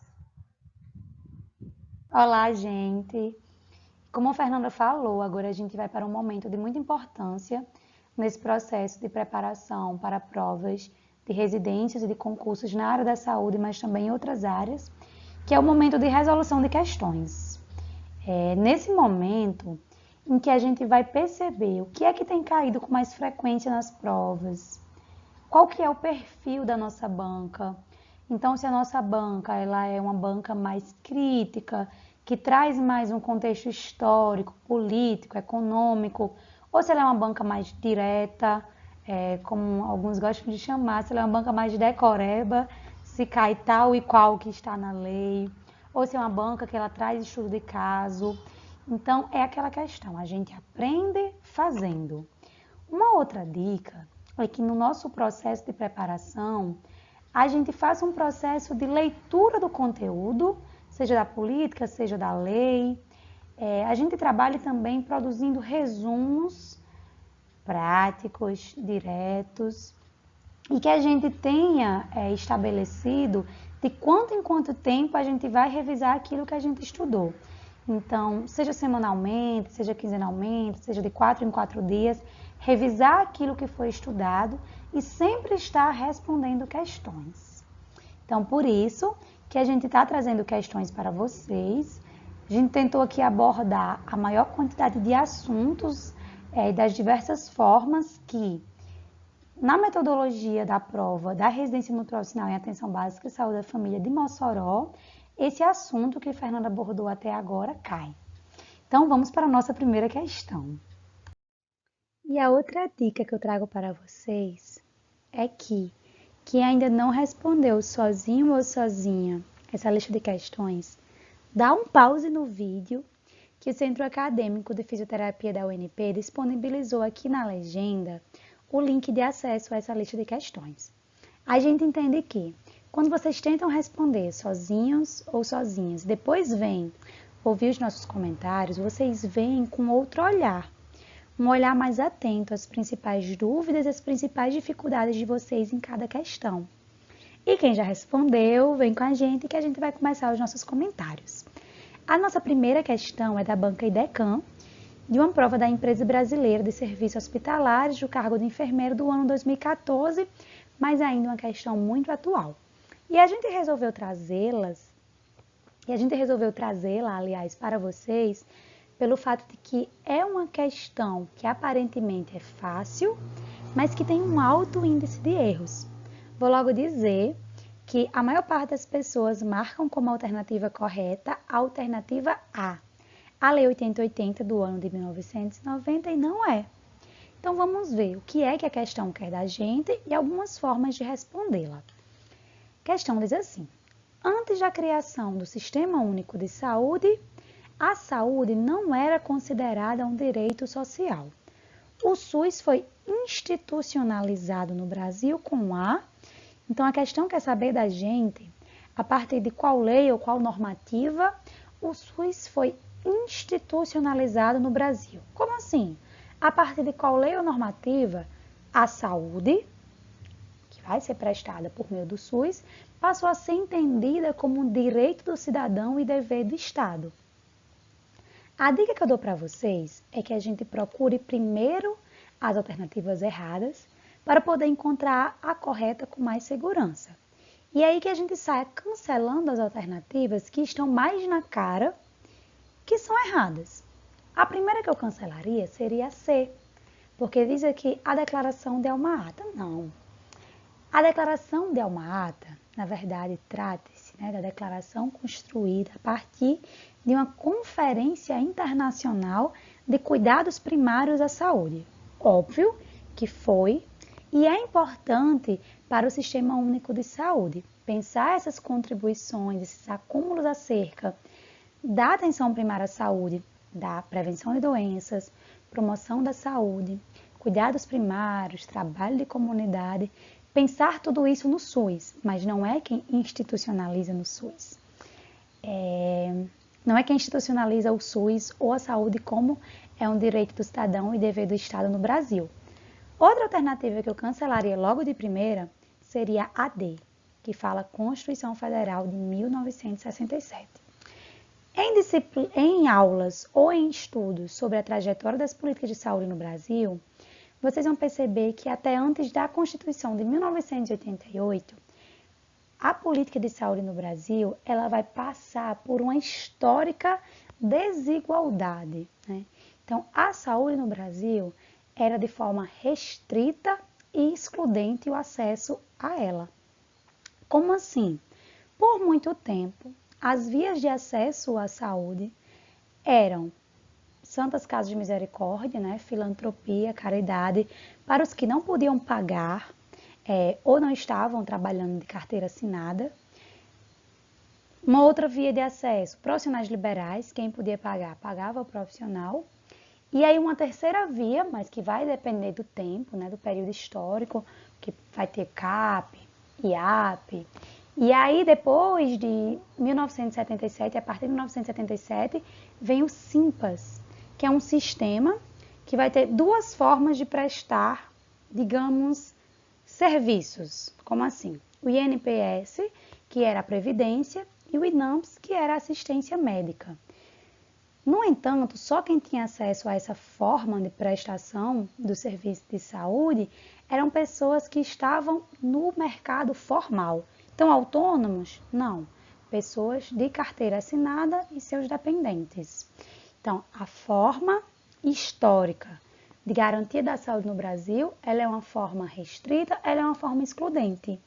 Olá, gente! Como a Fernanda falou, agora a gente vai para um momento de muita importância nesse processo de preparação para provas de residências e de concursos na área da saúde, mas também em outras áreas, que é o momento de resolução de questões. Nesse momento em que a gente vai perceber o que é que tem caído com mais frequência nas provas, qual que é o perfil da nossa banca. Então, se a nossa banca ela é uma banca mais crítica, que traz mais um contexto histórico, político, econômico, ou se ela é uma banca mais direta, como alguns gostam de chamar, se ela é uma banca mais decoreba, se cai tal e qual que está na lei, ou se é uma banca que ela traz estudo de caso. Então, é aquela questão, a gente aprende fazendo. Uma outra dica é que no nosso processo de preparação, a gente faça um processo de leitura do conteúdo, seja da política, seja da lei. A gente trabalha também produzindo resumos práticos, diretos, e que a gente tenha estabelecido de quanto em quanto tempo a gente vai revisar aquilo que a gente estudou. Então, seja semanalmente, seja quinzenalmente, seja de 4 em 4 dias, revisar aquilo que foi estudado e sempre estar respondendo questões. Então, por isso que a gente está trazendo questões para vocês. A gente tentou aqui abordar a maior quantidade de assuntos das diversas formas que, na metodologia da prova da residência nutricional em atenção básica e saúde da família de Mossoró, esse assunto que Fernanda abordou até agora cai. Então, vamos para a nossa primeira questão. E a outra dica que eu trago para vocês é que quem ainda não respondeu sozinho ou sozinha essa lista de questões, dá um pause no vídeo que o Centro Acadêmico de Fisioterapia da UNP disponibilizou aqui na legenda o link de acesso a essa lista de questões. A gente entende que, quando vocês tentam responder sozinhos ou sozinhas, depois vêm ouvir os nossos comentários, vocês veem com outro olhar, um olhar mais atento às principais dúvidas e às principais dificuldades de vocês em cada questão. E quem já respondeu, vem com a gente que a gente vai começar os nossos comentários. A nossa primeira questão é da banca IDECAM, de uma prova da Empresa Brasileira de Serviços Hospitalares do cargo de enfermeiro do ano 2014, mas ainda uma questão muito atual. E a gente resolveu trazê-la, aliás, para vocês, pelo fato de que é uma questão que aparentemente é fácil, mas que tem um alto índice de erros. Vou logo dizer que a maior parte das pessoas marcam como alternativa correta a alternativa A Lei 8080 do ano de 1990 e não é. Então vamos ver o que é que a questão quer da gente e algumas formas de respondê-la. A questão diz assim: antes da criação do Sistema Único de Saúde, a saúde não era considerada um direito social. O SUS foi institucionalizado no Brasil com A. Então, a questão quer saber da gente, a partir de qual lei ou qual normativa o SUS foi institucionalizado no Brasil. Como assim? A partir de qual lei ou normativa a saúde, que vai ser prestada por meio do SUS, passou a ser entendida como um direito do cidadão e dever do Estado. A dica que eu dou para vocês é que a gente procure primeiro as alternativas erradas para poder encontrar a correta com mais segurança. E aí que a gente saia cancelando as alternativas que estão mais na cara, que são erradas. A primeira que eu cancelaria seria a C, porque diz aqui a declaração de Alma-Ata. Não. A declaração de Alma-Ata, na verdade, trata-se da declaração construída a partir de uma conferência internacional de cuidados primários à saúde. Óbvio que foi e é importante para o Sistema Único de Saúde pensar essas contribuições, esses acúmulos acerca da atenção primária à saúde, da prevenção de doenças, promoção da saúde, cuidados primários, trabalho de comunidade, pensar tudo isso no SUS, mas não é quem institucionaliza no SUS. Não é quem institucionaliza o SUS ou a saúde como é um direito do cidadão e dever do Estado no Brasil. Outra alternativa que eu cancelaria logo de primeira seria a D, que fala Constituição Federal de 1967. Em aulas ou em estudos sobre a trajetória das políticas de saúde no Brasil, vocês vão perceber que até antes da Constituição de 1988, a política de saúde no Brasil ela vai passar por uma histórica desigualdade. Então, a saúde no Brasil era de forma restrita e excludente o acesso a ela. Como assim? Por muito tempo, as vias de acesso à saúde eram Santas Casas de Misericórdia, filantropia, caridade, para os que não podiam pagar ou não estavam trabalhando de carteira assinada. Uma outra via de acesso, profissionais liberais, quem podia pagar, pagava o profissional. E aí uma terceira via, mas que vai depender do tempo, do período histórico, que vai ter CAP, IAP. E aí depois de 1977, a partir de 1977, vem o SIMPAS, que é um sistema que vai ter duas formas de prestar, digamos, serviços. Como assim? O INPS, que era a Previdência, e o INAMPS, que era a assistência médica. No entanto, só quem tinha acesso a essa forma de prestação do serviço de saúde eram pessoas que estavam no mercado formal. Então, autônomos? Não. Pessoas de carteira assinada e seus dependentes. Então, a forma histórica de garantia da saúde no Brasil, ela é uma forma restrita, ela é uma forma excludente.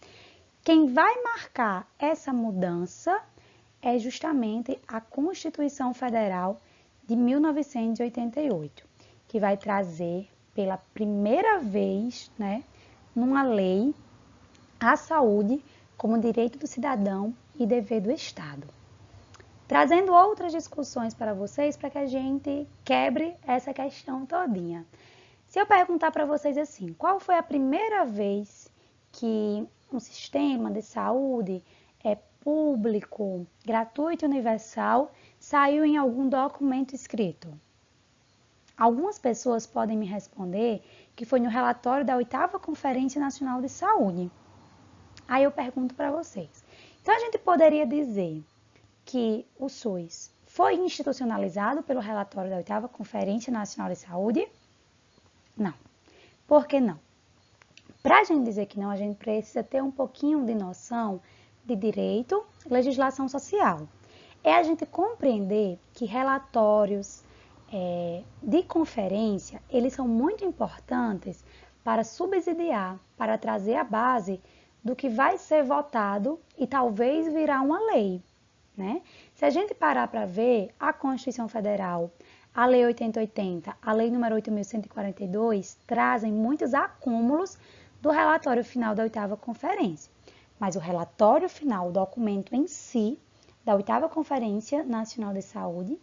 Quem vai marcar essa mudança é justamente a Constituição Federal de 1988, que vai trazer pela primeira vez, numa lei, a saúde como direito do cidadão e dever do Estado. Trazendo outras discussões para vocês, para que a gente quebre essa questão todinha. Se eu perguntar para vocês assim, qual foi a primeira vez que um sistema de saúde público, gratuito e universal saiu em algum documento escrito? Algumas pessoas podem me responder que foi no relatório da 8ª Conferência Nacional de Saúde. Aí eu pergunto para vocês. Então, a gente poderia dizer que o SUS foi institucionalizado pelo relatório da 8ª Conferência Nacional de Saúde? Não. Por que não? Para a gente dizer que não, a gente precisa ter um pouquinho de noção de direito e legislação social. É a gente compreender que relatórios de conferência, eles são muito importantes para subsidiar, para trazer a base do que vai ser votado e talvez virar uma lei. Se a gente parar para ver a Constituição Federal, a Lei 8080, a Lei número 8.142, trazem muitos acúmulos do relatório final da 8ª Conferência. Mas o relatório final, o documento em si, da 8ª Conferência Nacional de Saúde,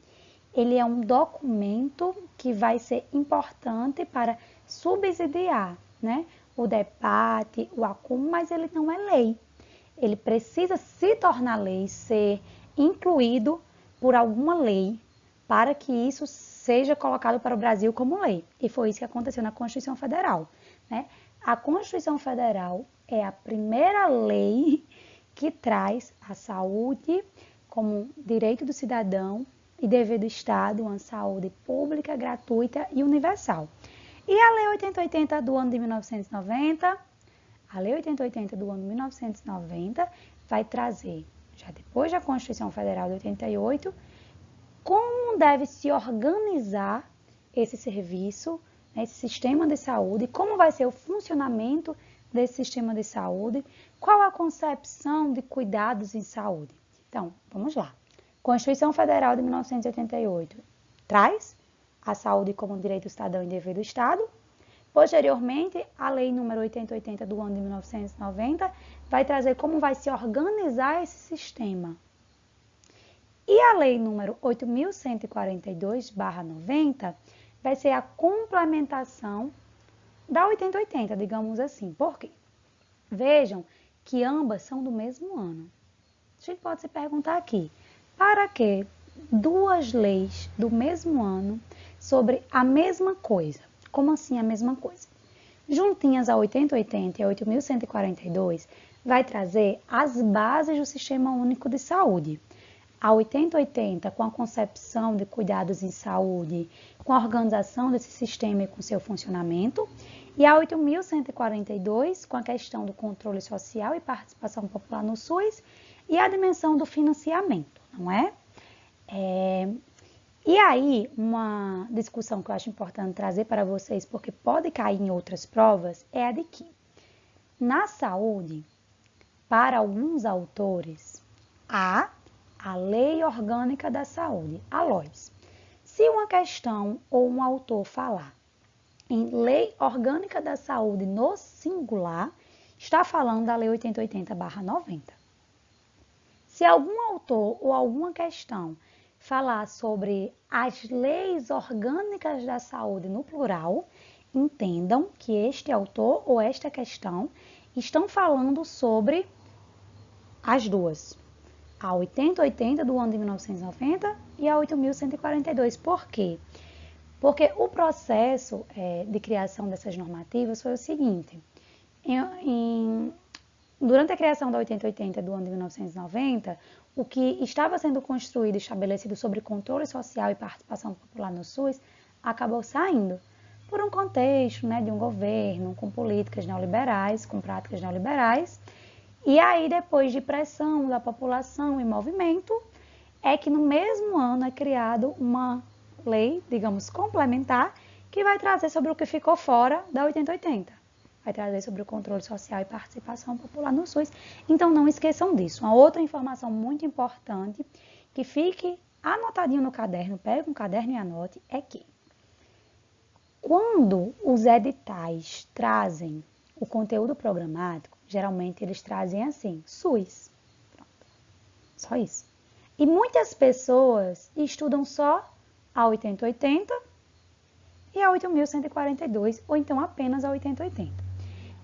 ele é um documento que vai ser importante para subsidiar, né, o debate, o acúmulo, mas ele não é lei. Ele precisa se tornar lei, ser incluído por alguma lei para que isso seja colocado para o Brasil como lei. E foi isso que aconteceu na Constituição Federal, né? A Constituição Federal é a primeira lei que traz a saúde como direito do cidadão e dever do Estado, uma saúde pública, gratuita e universal. E a Lei 8080 do ano de 1990, a Lei 8080 do ano de 1990 vai trazer, já depois da Constituição Federal de 88, como deve se organizar esse serviço, esse sistema de saúde, como vai ser o funcionamento desse sistema de saúde, qual a concepção de cuidados em saúde. Então, vamos lá. Constituição Federal de 1988 traz a saúde como direito cidadão e dever do Estado. Posteriormente, a Lei número 8080 do ano de 1990 vai trazer como vai se organizar esse sistema. E a Lei número 8.142/90 vai ser a complementação da 8080, digamos assim. Por quê? Vejam que ambas são do mesmo ano. A gente pode se perguntar aqui, para que duas leis do mesmo ano sobre a mesma coisa? Como assim a mesma coisa? Juntinhas a 8080 e a 8.142 vai trazer as bases do Sistema Único de Saúde. A 8080 com a concepção de cuidados em saúde, com a organização desse sistema e com seu funcionamento, e a 8.142 com a questão do controle social e participação popular no SUS e a dimensão do financiamento, não é? E aí, uma discussão que eu acho importante trazer para vocês, porque pode cair em outras provas, é a de que, na saúde, para alguns autores, há a Lei Orgânica da Saúde, a LOS. Se uma questão ou um autor falar em Lei Orgânica da Saúde no singular, está falando da Lei 8080/90. Se algum autor ou alguma questão falar sobre as leis orgânicas da saúde no plural, entendam que este autor ou esta questão estão falando sobre as duas. A 8080 do ano de 1990 e a 8.142. Por quê? Porque o processo de criação dessas normativas foi o seguinte. Durante a criação da 8080 do ano de 1990, o que estava sendo construído e estabelecido sobre controle social e participação popular no SUS acabou saindo por um contexto, né, de um governo com políticas neoliberais, com práticas neoliberais. E aí, depois de pressão da população e movimento, é que no mesmo ano é criado uma lei, digamos, complementar, que vai trazer sobre o que ficou fora da 8080. Vai trazer sobre o controle social e participação popular no SUS. Então, não esqueçam disso. Uma outra informação muito importante, que fique anotadinho no caderno, pegue um caderno e anote, é que quando os editais trazem o conteúdo programático, geralmente eles trazem assim, SUS. Pronto. Só isso. E muitas pessoas estudam só a 8080 e a 8.142, ou então apenas a 8080.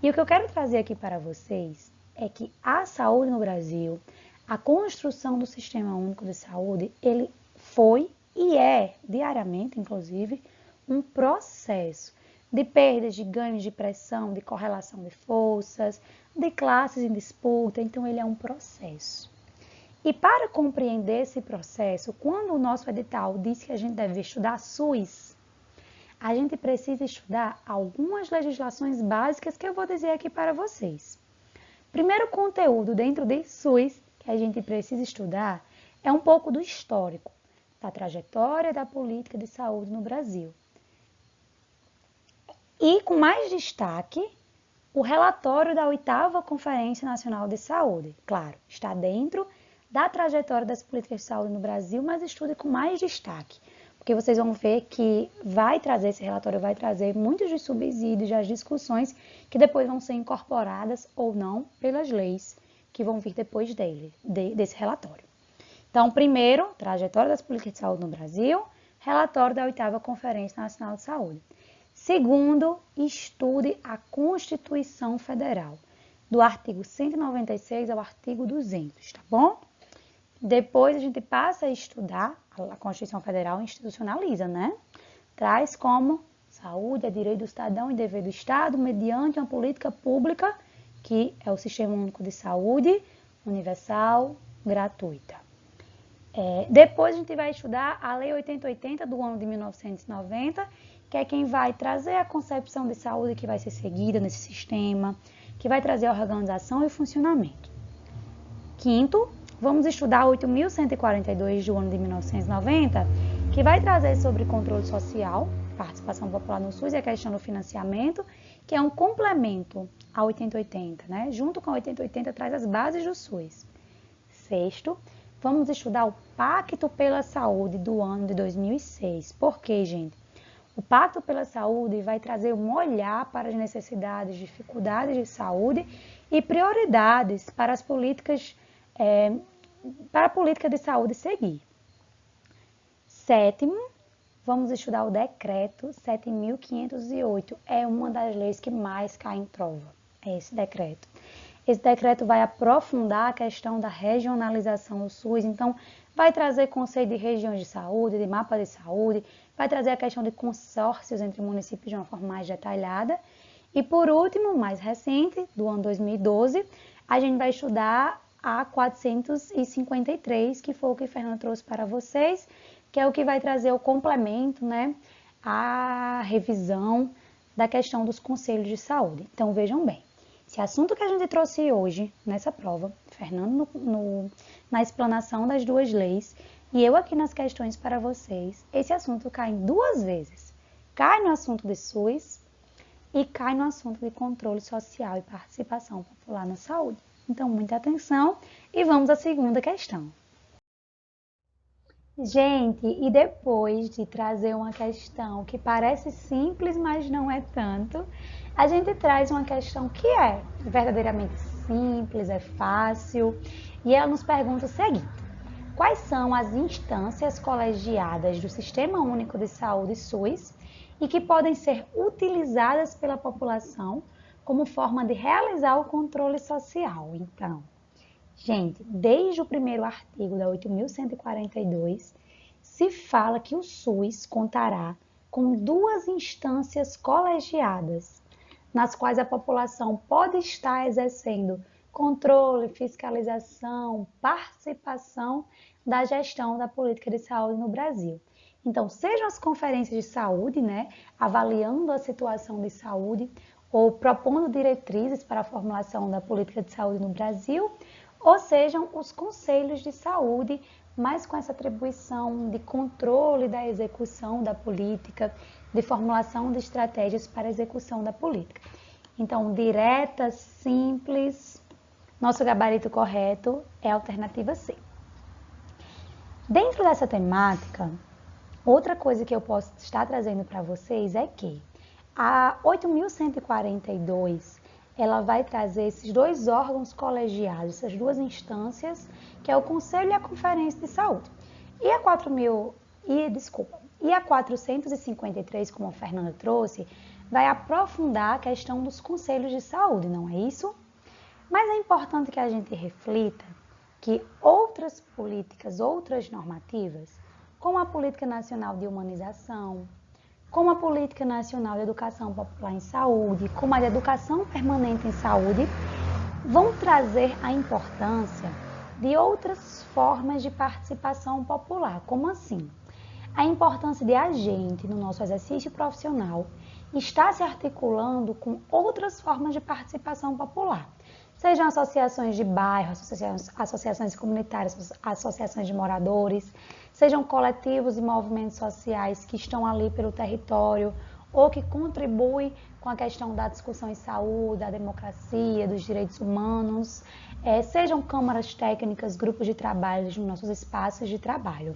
E o que eu quero trazer aqui para vocês é que a saúde no Brasil, a construção do Sistema Único de Saúde, ele foi e é, diariamente, inclusive, um processo de perdas, de ganhos, de pressão, de correlação de forças, de classes em disputa. Então, ele é um processo. E para compreender esse processo, quando o nosso edital diz que a gente deve estudar SUS, a gente precisa estudar algumas legislações básicas que eu vou dizer aqui para vocês. Primeiro conteúdo dentro de SUS que a gente precisa estudar é um pouco do histórico, da trajetória da política de saúde no Brasil. E com mais destaque, o relatório da 8ª Conferência Nacional de Saúde. Claro, está dentro da trajetória das políticas de saúde no Brasil, mas estude com mais destaque. Porque vocês vão ver que esse relatório vai trazer muitos dos subsídios, das discussões que depois vão ser incorporadas ou não pelas leis que vão vir depois desse relatório. Então, primeiro, trajetória das políticas de saúde no Brasil, relatório da 8ª Conferência Nacional de Saúde. Segundo, estude a Constituição Federal, do artigo 196 ao artigo 200, tá bom? Depois a gente passa a estudar a Constituição Federal, institucionaliza, né? Traz como saúde é direito do cidadão e dever do Estado mediante uma política pública que é o Sistema Único de Saúde universal, gratuita. Depois a gente vai estudar a Lei 8080 do ano de 1990, que é quem vai trazer a concepção de saúde que vai ser seguida nesse sistema, que vai trazer a organização e o funcionamento. Quinto, vamos estudar a 8.142 do ano de 1990, que vai trazer sobre controle social, participação popular no SUS e a questão do financiamento, que é um complemento à 8080, né? Junto com a 8080 traz as bases do SUS. Sexto, vamos estudar o Pacto pela Saúde do ano de 2006. Por quê, gente? O Pacto pela Saúde vai trazer um olhar para as necessidades, dificuldades de saúde e prioridades para as políticas, para a política de saúde seguir. Sétimo, vamos estudar o Decreto 7.508. É uma das leis que mais cai em prova, é esse decreto. Esse decreto vai aprofundar a questão da regionalização do SUS, então vai trazer conceito de regiões de saúde, de mapa de saúde, vai trazer a questão de consórcios entre municípios de uma forma mais detalhada. E por último, mais recente, do ano 2012, a gente vai estudar a 453, que foi o que o Fernando trouxe para vocês, que é o que vai trazer o complemento, né, a revisão da questão dos conselhos de saúde. Então vejam bem, esse assunto que a gente trouxe hoje nessa prova, Fernando na explanação das duas leis e eu aqui nas questões para vocês, esse assunto cai em duas vezes. Cai no assunto de SUS e cai no assunto de controle social e participação popular na saúde. Então, muita atenção e vamos à segunda questão. Gente, e depois de trazer uma questão que parece simples, mas não é tanto, a gente traz uma questão que é verdadeiramente simples, é fácil, e ela nos pergunta o seguinte: quais são as instâncias colegiadas do Sistema Único de Saúde SUS e que podem ser utilizadas pela população como forma de realizar o controle social? Então, gente, desde o primeiro artigo da 8.142, se fala que o SUS contará com duas instâncias colegiadas, nas quais a população pode estar exercendo controle, fiscalização, participação da gestão da política de saúde no Brasil. Então, sejam as conferências de saúde, né, avaliando a situação de saúde ou propondo diretrizes para a formulação da política de saúde no Brasil, ou sejam os conselhos de saúde, mas com essa atribuição de controle da execução da política, de formulação de estratégias para a execução da política. Então, direta, simples, nosso gabarito correto é a alternativa C. Dentro dessa temática, outra coisa que eu posso estar trazendo para vocês é que a 8.142 ela vai trazer esses dois órgãos colegiados, essas duas instâncias, que é o Conselho e a Conferência de Saúde. E a 453, como a Fernanda trouxe, vai aprofundar a questão dos conselhos de saúde, não é isso? Mas é importante que a gente reflita que outras políticas, outras normativas, como a Política Nacional de Humanização, como a Política Nacional de Educação Popular em Saúde, como a de Educação Permanente em Saúde, vão trazer a importância de outras formas de participação popular. Como assim? A importância de a gente, no nosso exercício profissional, estar se articulando com outras formas de participação popular. Sejam associações de bairro, associações comunitárias, associações de moradores, sejam coletivos e movimentos sociais que estão ali pelo território ou que contribuem com a questão da discussão em saúde, da democracia, dos direitos humanos, sejam câmaras técnicas, grupos de trabalho nos nossos espaços de trabalho.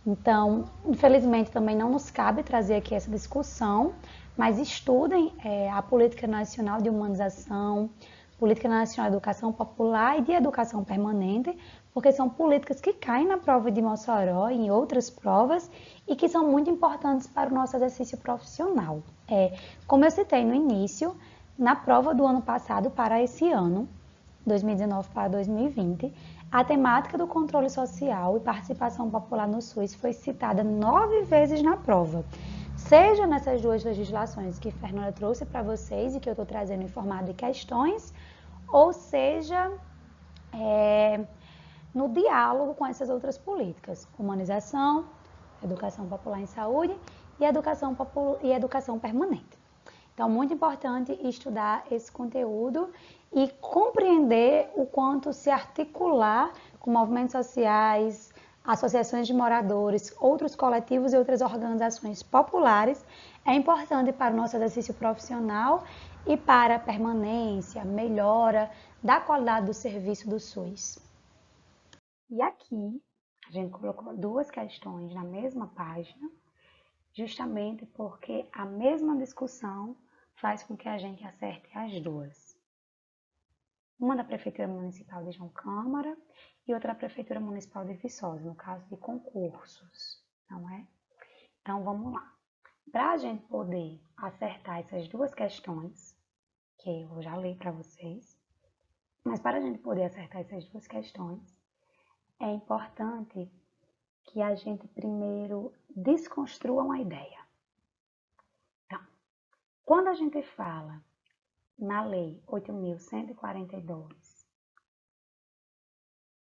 Então, infelizmente também não nos cabe trazer aqui essa discussão, mas estudem a Política Nacional de Humanização, Política Nacional de Educação Popular e de Educação Permanente, porque são políticas que caem na prova de Mossoró e em outras provas e que são muito importantes para o nosso exercício profissional. Como eu citei no início, na prova do ano passado para esse ano, 2019 para 2020, a temática do controle social e participação popular no SUS foi citada 9 vezes na prova. Seja nessas duas legislações que Fernanda trouxe para vocês e que eu estou trazendo em formato de questões, ou seja, no diálogo com essas outras políticas, humanização, educação popular em saúde e educação permanente. Então, muito importante estudar esse conteúdo e compreender o quanto se articular com movimentos sociais, associações de moradores, outros coletivos e outras organizações populares é importante para o nosso exercício profissional e para a permanência, melhora da qualidade do serviço do SUS. E aqui, a gente colocou 2 questões na mesma página, justamente porque a mesma discussão faz com que a gente acerte as 2. Uma da Prefeitura Municipal de João Câmara e outra da Prefeitura Municipal de Viçosa, no caso de concursos, não é? Então, vamos lá. Para a gente poder acertar essas 2 questões, que eu já li para vocês, mas para a gente poder acertar essas 2 questões, é importante que a gente primeiro desconstrua uma ideia. Então, quando a gente fala na Lei 8.142,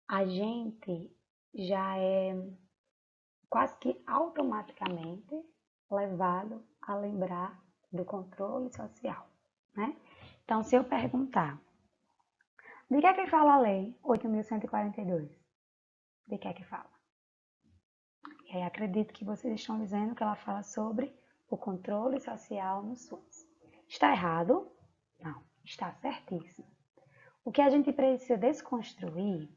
a gente já é quase que automaticamente levado a lembrar do controle social, né? Então, se eu perguntar, de que é que fala a Lei 8.142? De que é que fala? E aí, acredito que vocês estão dizendo que ela fala sobre o controle social no SUS. Está errado? Não, está certíssimo. O que a gente precisa desconstruir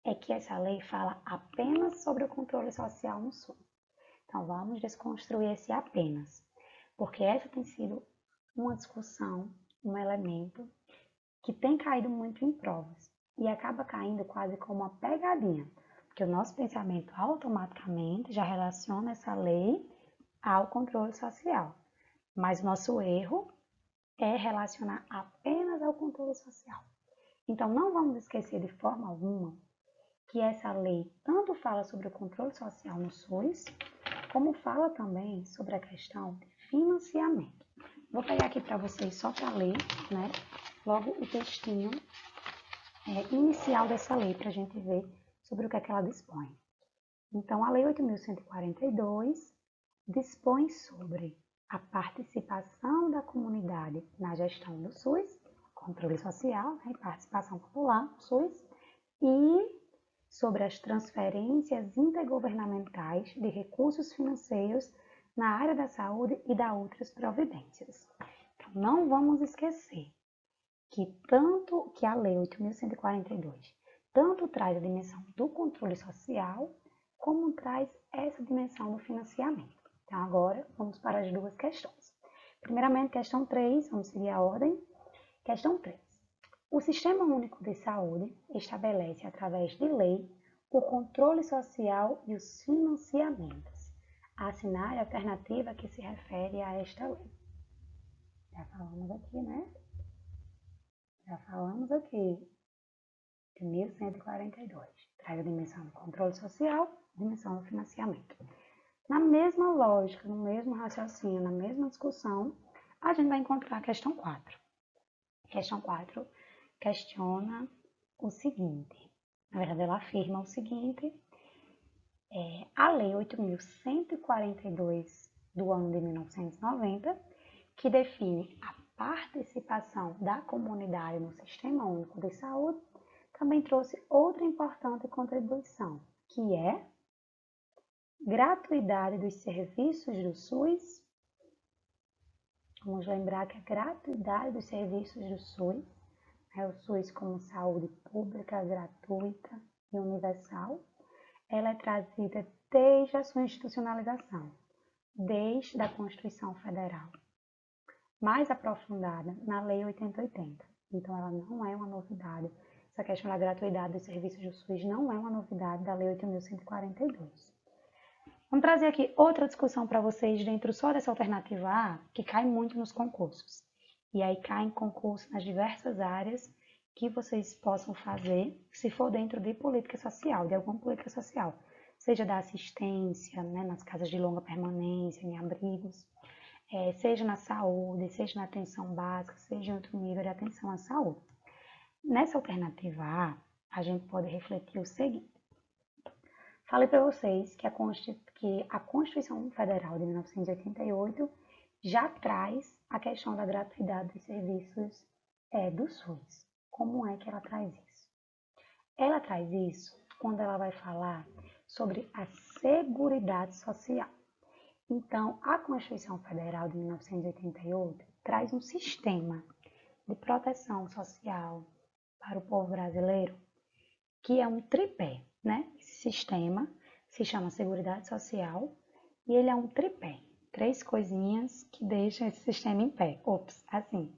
é que essa lei fala apenas sobre o controle social no SUS. Então, vamos desconstruir esse apenas, porque essa tem sido uma discussão, um elemento que tem caído muito em provas e acaba caindo quase como uma pegadinha, porque o nosso pensamento automaticamente já relaciona essa lei ao controle social, mas o nosso erro é relacionar apenas ao controle social. Então, não vamos esquecer de forma alguma que essa lei tanto fala sobre o controle social no SUS, como fala também sobre a questão de financiamento. Vou pegar aqui para vocês só para ler, né, logo o textinho inicial dessa lei, para a gente ver sobre o que é que ela dispõe. Então, a Lei 8.142 dispõe sobre a participação da comunidade na gestão do SUS, controle social, né, participação popular no SUS, e sobre as transferências intergovernamentais de recursos financeiros na área da saúde e da outras providências. Então, não vamos esquecer que a Lei 8.142 tanto traz a dimensão do controle social, como traz essa dimensão do financiamento. Então, agora, vamos para as 2 questões. Primeiramente, questão 3, vamos seguir a ordem. Questão 3. O Sistema Único de Saúde estabelece, através de lei, o controle social e os financiamentos. Assinale a alternativa que se refere a esta lei. Já falamos aqui, né? Já falamos aqui de 1142. Traz a dimensão do controle social, a dimensão do financiamento. Na mesma lógica, no mesmo raciocínio, na mesma discussão, a gente vai encontrar a questão 4. A questão 4 questiona o seguinte. Na verdade, ela afirma o seguinte. A Lei 8.142 do ano de 1990, que define a participação da comunidade no Sistema Único de Saúde, também trouxe outra importante contribuição, que é gratuidade dos serviços do SUS. Vamos lembrar que a gratuidade dos serviços do SUS, o SUS como saúde pública, gratuita e universal, ela é trazida desde a sua institucionalização, desde a Constituição Federal, mais aprofundada na Lei 8080. Então, ela não é uma novidade Essa questão da gratuidade dos serviços do SUS não é uma novidade da Lei 8.142. Vamos trazer aqui outra discussão para vocês dentro só dessa alternativa A, que cai muito nos concursos. E aí cai em concurso nas diversas áreas que vocês possam fazer, se for dentro de política social, de alguma política social. Seja da assistência, né, nas casas de longa permanência, em abrigos, seja na saúde, seja na atenção básica, seja em outro nível de atenção à saúde. Nessa alternativa A gente pode refletir o seguinte. Falei para vocês que a Constituição Federal de 1988 já traz a questão da gratuidade dos serviços do SUS. Como é que ela traz isso? Ela traz isso quando ela vai falar sobre a Seguridade Social. Então, a Constituição Federal de 1988 traz um sistema de proteção social para o povo brasileiro que é um tripé, né? Esse sistema se chama Seguridade Social e ele é um tripé. 3 coisinhas que deixam esse sistema em pé. Ops, assim.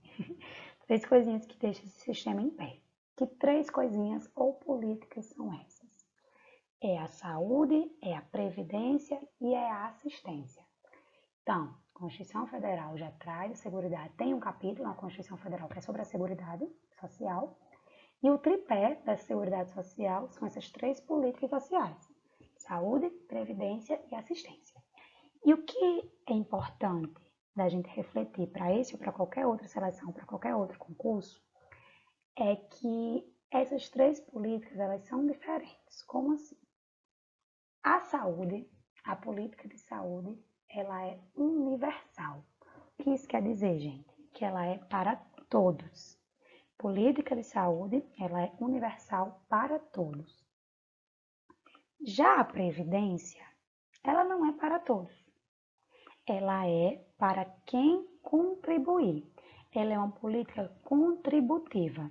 3 coisinhas que deixam esse sistema em pé. Que 3 coisinhas ou políticas são essas? É a saúde, é a previdência e é a assistência. Então, a Constituição Federal já traz a Seguridade. Tem um capítulo na Constituição Federal que é sobre a Seguridade Social. E o tripé da Seguridade Social são essas 3 políticas sociais: saúde, previdência e assistência. E o que é importante da gente refletir para esse ou para qualquer outra seleção, para qualquer outro concurso, é que essas 3 políticas elas são diferentes. Como assim? A saúde, a política de saúde, ela é universal. O que isso quer dizer, gente? Que ela é para todos. Política de saúde, ela é universal para todos. Já a previdência, ela não é para todos. Ela é para quem contribuir. Ela é uma política contributiva.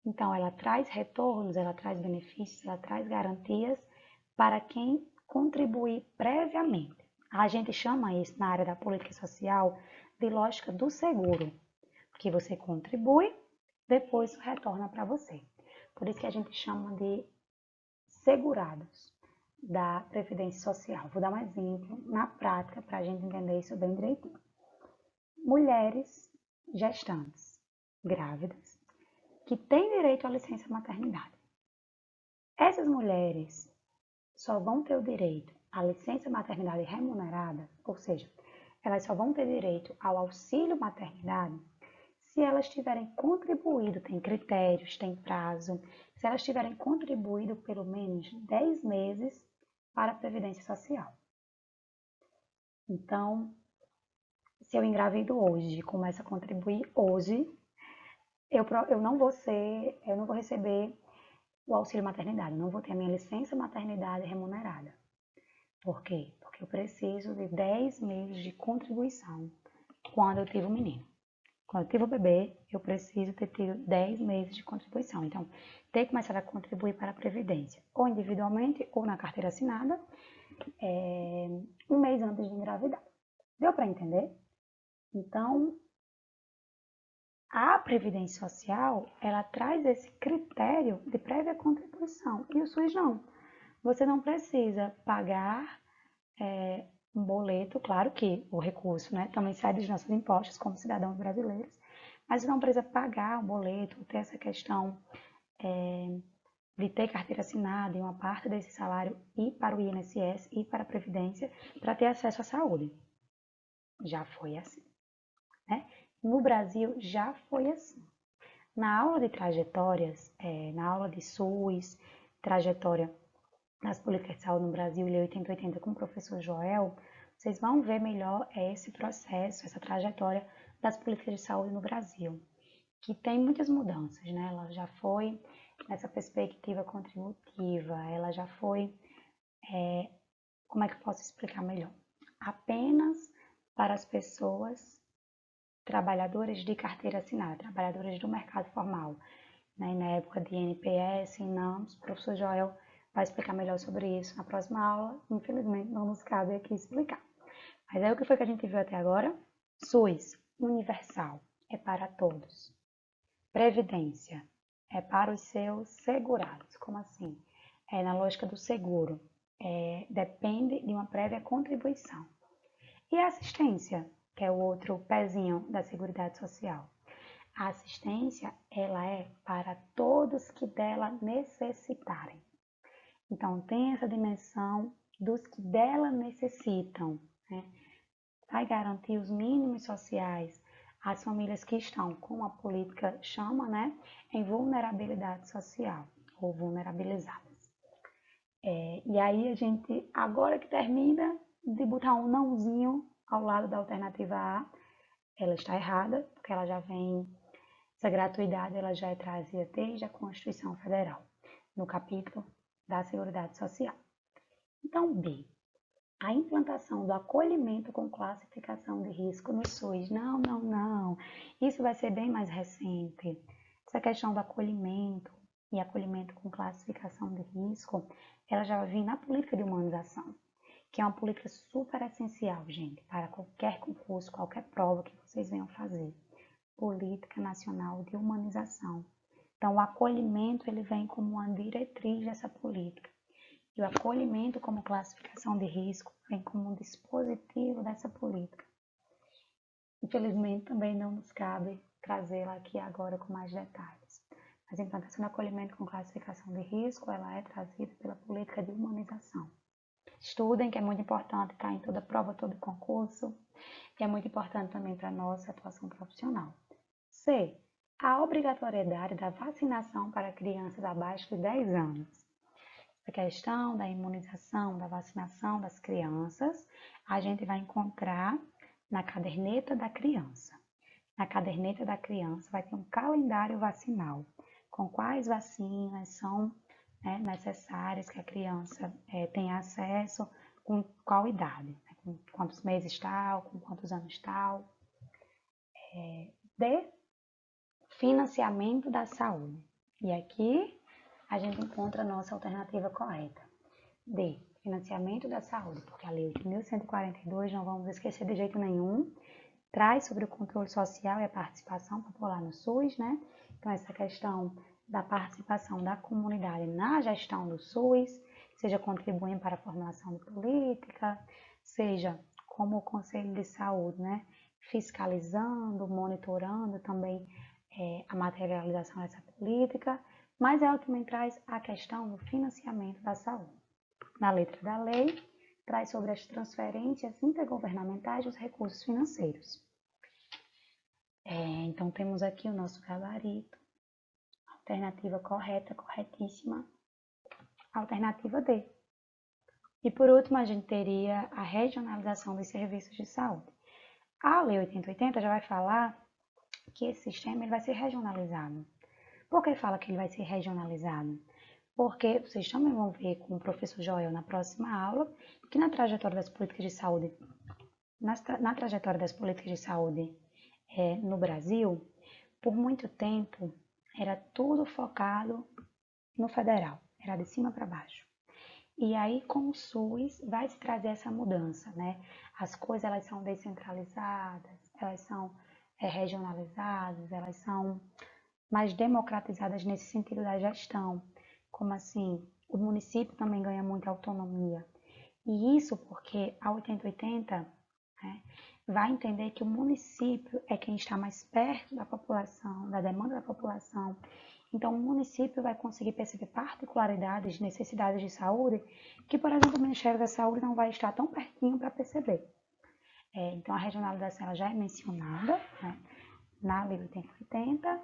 Então, ela traz retornos, ela traz benefícios, ela traz garantias para quem contribuir previamente. A gente chama isso, na área da política social, de lógica do seguro, porque você contribui, depois retorna para você. Por isso que a gente chama de segurados da Previdência Social. Vou dar um exemplo na prática para a gente entender isso bem direitinho. Mulheres gestantes, grávidas, que têm direito à licença maternidade. Essas mulheres só vão ter o direito à licença maternidade remunerada, ou seja, elas só vão ter direito ao auxílio maternidade se elas tiverem contribuído, tem critérios, tem prazo, se elas tiverem contribuído pelo menos 10 meses para a Previdência Social. Então, se eu engravido hoje e começo a contribuir hoje, eu não vou receber o auxílio maternidade, não vou ter a minha licença maternidade remunerada. Por quê? Porque eu preciso de 10 meses de contribuição quando eu tive um menino. Quando eu tive o bebê, eu preciso ter tido 10 meses de contribuição. Então, ter começado a contribuir para a Previdência, ou individualmente, ou na carteira assinada, um mês antes de engravidar. Deu para entender? Então, a Previdência Social, ela traz esse critério de prévia contribuição. E o SUS não. Você não precisa pagar um boleto, claro que o recurso, né, também sai dos nossos impostos como cidadãos brasileiros, mas você não precisa pagar um boleto, ter essa questão de ter carteira assinada e uma parte desse salário ir para o INSS e para a Previdência para ter acesso à saúde. Já foi assim, né? No Brasil já foi assim. Na aula de trajetórias, na aula de SUS, trajetória nas políticas de saúde no Brasil, Lei 8080 com o professor Joel, vocês vão ver melhor esse processo, essa trajetória das políticas de saúde no Brasil, que tem muitas mudanças, né? Ela já foi nessa perspectiva contributiva, ela já foi, como é que eu posso explicar melhor? Apenas para as pessoas trabalhadoras de carteira assinada, trabalhadoras do mercado formal, né? Na época de NPS, INAMPS, o professor Joel vai explicar melhor sobre isso na próxima aula. Infelizmente, não nos cabe aqui explicar. Mas aí o que foi que a gente viu até agora? SUS, universal, é para todos. Previdência, é para os seus segurados. Como assim? Na lógica do seguro, depende de uma prévia contribuição. E a assistência, que é o outro pezinho da Seguridade Social. A assistência, ela é para todos que dela necessitarem. Então, tem essa dimensão dos que dela necessitam, né? Vai garantir os mínimos sociais às famílias que estão, como a política chama, né, em vulnerabilidade social ou vulnerabilizadas. E aí a gente, agora que termina de botar um nãozinho ao lado da alternativa A, ela está errada, porque ela já vem, essa gratuidade ela já é trazida desde a Constituição Federal, no capítulo da Seguridade Social. Então, B, a implantação do acolhimento com classificação de risco no SUS. Não. Isso vai ser bem mais recente. Essa questão do acolhimento e acolhimento com classificação de risco, ela já vai vir na política de humanização, que é uma política super essencial, gente, para qualquer concurso, qualquer prova que vocês venham fazer. Política Nacional de Humanização. Então, o acolhimento ele vem como uma diretriz dessa política. E o acolhimento como classificação de risco vem como um dispositivo dessa política. Infelizmente, também não nos cabe trazê-la aqui agora com mais detalhes. Mas a implantação do acolhimento com classificação de risco, ela é trazida pela política de humanização. Estudem, que é muito importante, está em toda prova, todo concurso, e é muito importante também para a nossa atuação profissional. C. A obrigatoriedade da vacinação para crianças abaixo de 10 anos. A questão da imunização, da vacinação das crianças, a gente vai encontrar na caderneta da criança. Na caderneta da criança vai ter um calendário vacinal, com quais vacinas são necessárias que a criança tenha acesso, com qual idade, com quantos meses tal, com quantos anos tal. D. Financiamento da saúde. E aqui a gente encontra a nossa alternativa correta. D. Financiamento da saúde, porque a Lei 8.142, não vamos esquecer de jeito nenhum, traz sobre o controle social e a participação popular no SUS, né? Então, essa questão da participação da comunidade na gestão do SUS, seja contribuindo para a formulação de política, seja como o Conselho de Saúde, né? Fiscalizando, monitorando também a materialização dessa política, mas ela também traz a questão do financiamento da saúde. Na letra da lei, traz sobre as transferências intergovernamentais dos recursos financeiros. Então, temos aqui o nosso gabarito. Alternativa correta, corretíssima. Alternativa D. E por último, a gente teria a regionalização dos serviços de saúde. A Lei 8080 já vai falar que esse sistema ele vai ser regionalizado. Por que fala que ele vai ser regionalizado? Porque vocês também vão ver com o professor Joel na próxima aula que na trajetória das políticas de saúde, no Brasil, por muito tempo era tudo focado no federal, era de cima para baixo. E aí com o SUS vai se trazer essa mudança, né? As coisas elas são descentralizadas, elas são regionalizadas, elas são mais democratizadas nesse sentido da gestão. Como assim? O município também ganha muita autonomia. E isso porque a 8080 vai entender que o município é quem está mais perto da população, da demanda da população. Então, o município vai conseguir perceber particularidades, necessidades de saúde, que, por exemplo, o Ministério da Saúde não vai estar tão pertinho para perceber. Então, a regionalização ela já é mencionada, né, na Lei 8080,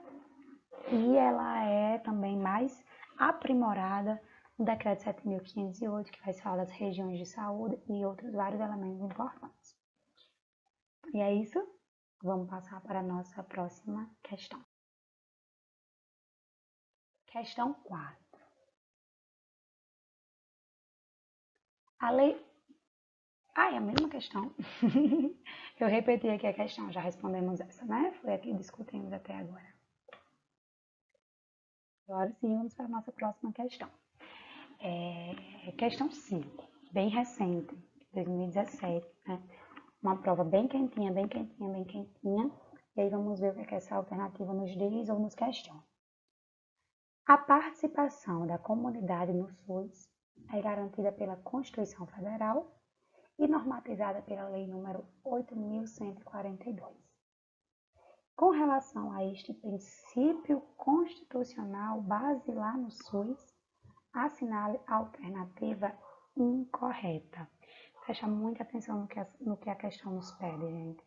e ela é também mais aprimorada no Decreto 7.508, que vai falar das regiões de saúde e outros vários elementos importantes. E é isso. Vamos passar para a nossa próxima questão. Questão 4. A lei... é a mesma questão. Eu repeti aqui a questão, já respondemos essa, né? Foi a que discutimos até agora. Agora sim, vamos para a nossa próxima questão. Questão 5, bem recente, 2017, né? Uma prova bem quentinha. E aí vamos ver o que essa alternativa nos diz ou nos questiona. A participação da comunidade no SUS é garantida pela Constituição Federal e normatizada pela Lei nº 8.142. Com relação a este princípio constitucional basilar no SUS, assinale a alternativa incorreta. Presta muita atenção no que a questão nos pede, gente.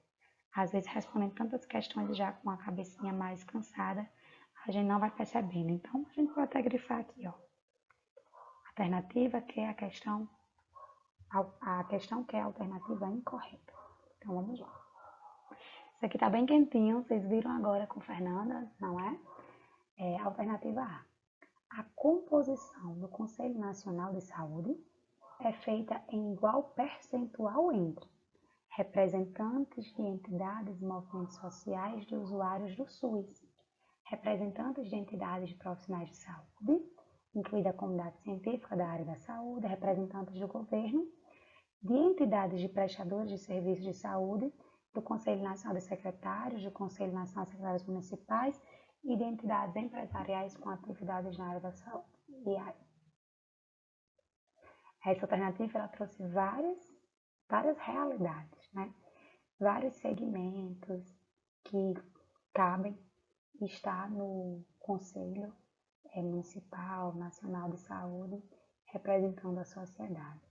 Às vezes, respondendo tantas questões já com a cabecinha mais cansada, a gente não vai percebendo. Então, a gente pode até grifar aqui, ó. Alternativa que é a questão que é a alternativa incorreta. Então, vamos lá. Isso aqui tá bem quentinho, vocês viram agora com Fernanda, não é? Alternativa A. A composição do Conselho Nacional de Saúde é feita em igual percentual entre representantes de entidades e movimentos sociais de usuários do SUS, representantes de entidades de profissionais de saúde, incluída a comunidade científica da área da saúde, representantes do governo, de entidades de prestadores de serviços de saúde, do Conselho Nacional de Secretários, do Conselho Nacional de Secretários Municipais e de entidades empresariais com atividades na área da saúde. E aí, essa alternativa ela trouxe várias realidades, né? Vários segmentos que cabem estar no Conselho Municipal, Nacional de Saúde, representando a sociedade.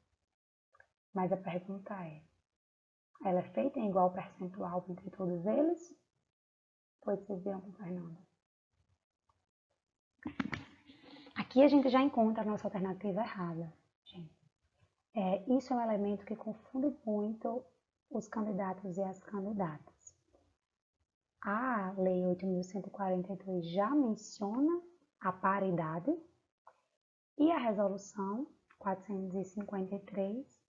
Mas a pergunta é, ela é feita em igual percentual entre todos eles? Pois vocês viram com Fernanda. Aqui a gente já encontra a nossa alternativa errada, gente. Isso é um elemento que confunde muito os candidatos e as candidatas. A Lei 8.142 já menciona a paridade e a Resolução 453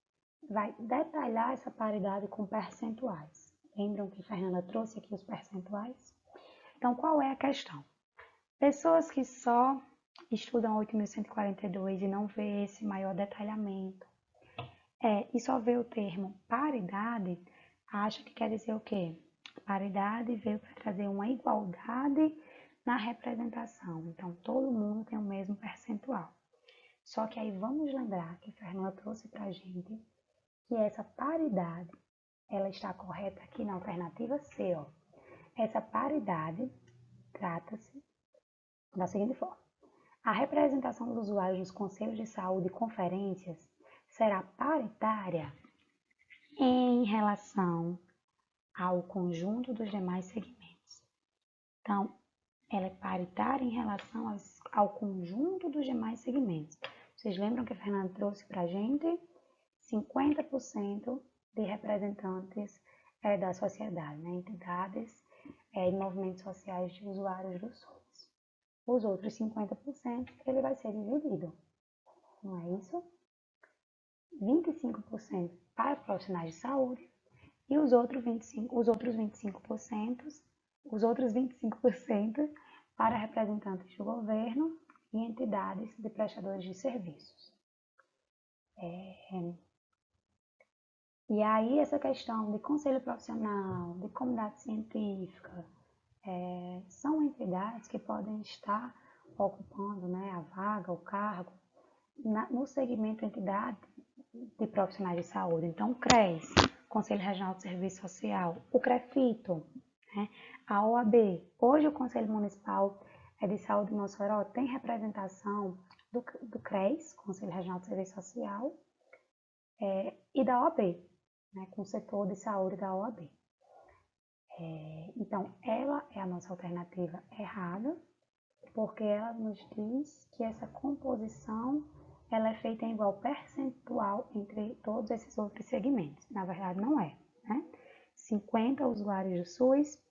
vai detalhar essa paridade com percentuais. Lembram que Fernanda trouxe aqui os percentuais? Então, qual é a questão? Pessoas que só estudam 8.142 e não vê esse maior detalhamento, e só vê o termo paridade, acha que quer dizer o quê? Paridade veio para trazer uma igualdade na representação. Então, todo mundo tem o mesmo percentual. Só que aí vamos lembrar que Fernanda trouxe para a gente que essa paridade, ela está correta aqui na alternativa C, ó. Essa paridade trata-se da seguinte forma. A representação dos usuários nos conselhos de saúde e conferências será paritária em relação ao conjunto dos demais segmentos. Então, ela é paritária em relação ao conjunto dos demais segmentos. Vocês lembram que a Fernanda trouxe para a gente 50% de representantes da sociedade, né? Entidades e movimentos sociais de usuários do SUS. Os outros 50% ele vai ser dividido, não é isso? 25% para profissionais de saúde e os outros 25% para representantes do governo e entidades de prestadores de serviços. E aí essa questão de conselho profissional, de comunidade científica, são entidades que podem estar ocupando, né, a vaga, o cargo, no segmento entidade de profissionais de saúde. Então, o CRES, Conselho Regional de Serviço Social, o CREFITO, né, a OAB. Hoje o Conselho Municipal de Saúde de Mossoró tem representação do CRES, Conselho Regional de Serviço Social, e da OAB, né, com o setor de saúde da OAB. Então, ela é a nossa alternativa errada, porque ela nos diz que essa composição ela é feita em igual percentual entre todos esses outros segmentos. Na verdade, não é, né? 50 usuários do SUS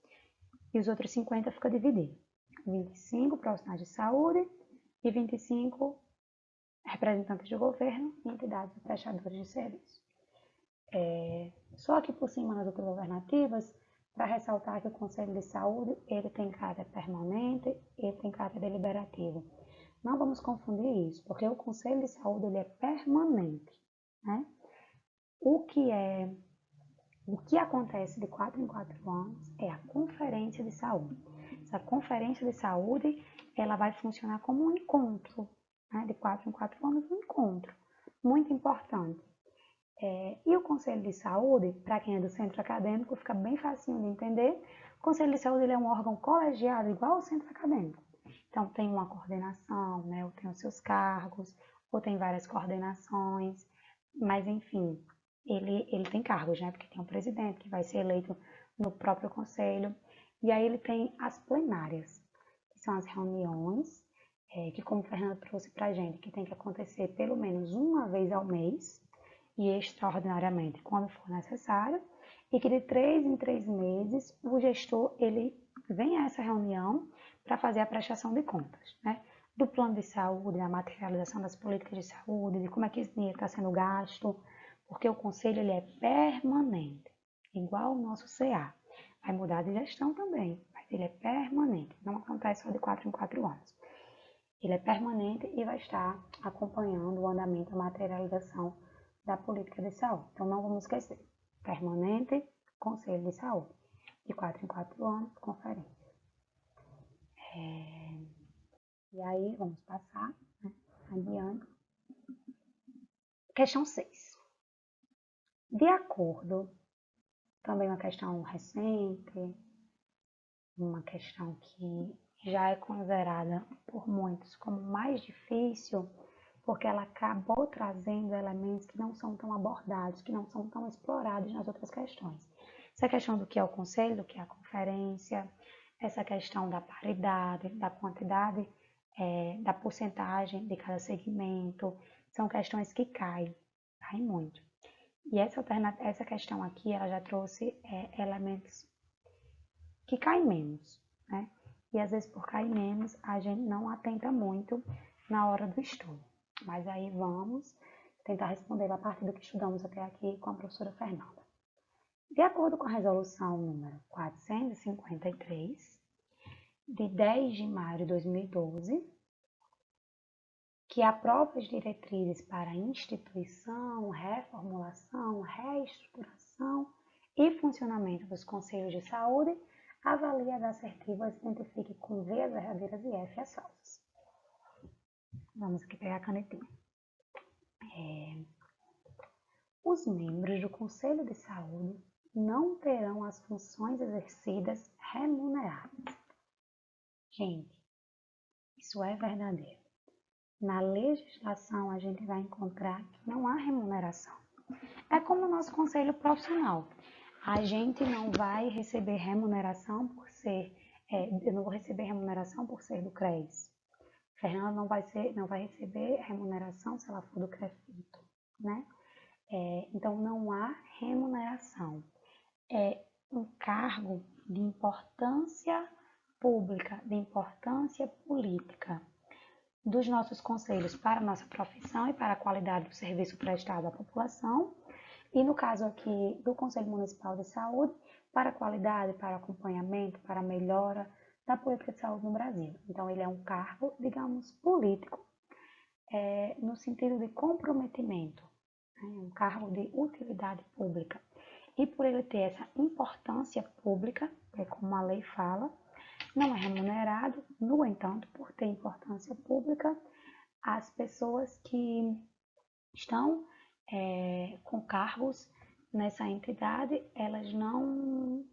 e os outros 50 fica dividido. 25 profissionais de saúde e 25 representantes do governo e entidades de prestadores de serviço. Só aqui por cima nas outras alternativas, para ressaltar que o Conselho de Saúde ele tem caráter permanente, ele tem caráter deliberativo. Não vamos confundir isso, porque o Conselho de Saúde ele é permanente, né? O que acontece de 4 em 4 anos é a Conferência de Saúde. Essa Conferência de Saúde ela vai funcionar como um encontro, né? De 4 em 4 anos, um encontro. Muito importante. E o Conselho de Saúde, para quem é do centro acadêmico, fica bem facinho de entender. O Conselho de Saúde ele é um órgão colegiado, igual ao centro acadêmico. Então, tem uma coordenação, né? Ou tem os seus cargos, ou tem várias coordenações, mas, enfim, ele tem cargos, né? Porque tem um presidente que vai ser eleito no próprio conselho. E aí ele tem as plenárias, que são as reuniões, que como o Fernando trouxe para a gente, que tem que acontecer pelo menos uma vez ao mês, e extraordinariamente quando for necessário, e que de 3 em 3 meses o gestor ele vem a essa reunião para fazer a prestação de contas, né? Do plano de saúde, da materialização das políticas de saúde, de como é que esse dinheiro está sendo gasto, porque o conselho ele é permanente, igual o nosso CA. Vai mudar de gestão também, mas ele é permanente, não acontece só de 4 em 4 anos. Ele é permanente e vai estar acompanhando o andamento, a materialização da política de saúde. Então, não vamos esquecer. Permanente, Conselho de Saúde. De 4 em 4 anos, conferência. E aí, vamos passar, né, adiante. Questão 6. De acordo, também uma questão recente, uma questão que já é considerada por muitos como mais difícil, porque ela acabou trazendo elementos que não são tão abordados, que não são tão explorados nas outras questões. Essa questão do que é o conselho, do que é a conferência, essa questão da paridade, da quantidade, da porcentagem de cada segmento, são questões que caem muito. E essa questão aqui, ela já trouxe elementos que caem menos, né? E às vezes por cair menos, a gente não atenta muito na hora do estudo. Mas aí vamos tentar responder a partir do que estudamos até aqui com a professora Fernanda. De acordo com a resolução número 453, de 10 de maio de 2012, que aprova as diretrizes para instituição, reformulação, reestruturação e funcionamento dos conselhos de saúde, avalie as assertivas, identifique com V as verdadeiras e F as falsas. Vamos aqui pegar a canetinha. Os membros do Conselho de Saúde não terão as funções exercidas remuneradas. Gente, isso é verdadeiro. Na legislação, a gente vai encontrar que não há remuneração. É como o nosso conselho profissional. A gente não vai receber remuneração por ser... eu não vou receber remuneração por ser do CRES. Fernanda não vai receber remuneração se ela for do CREFITO, né? Então, não há remuneração. É um cargo de importância pública, de importância política dos nossos conselhos para a nossa profissão e para a qualidade do serviço prestado à população. E no caso aqui do Conselho Municipal de Saúde, para a qualidade, para acompanhamento, para a melhora da política de saúde no Brasil. Então, ele é um cargo, digamos, político, no sentido de comprometimento, né? Um cargo de utilidade pública. E por ele ter essa importância pública, como a lei fala, não é remunerado. No entanto, por ter importância pública, as pessoas que estão com cargos nessa entidade, elas não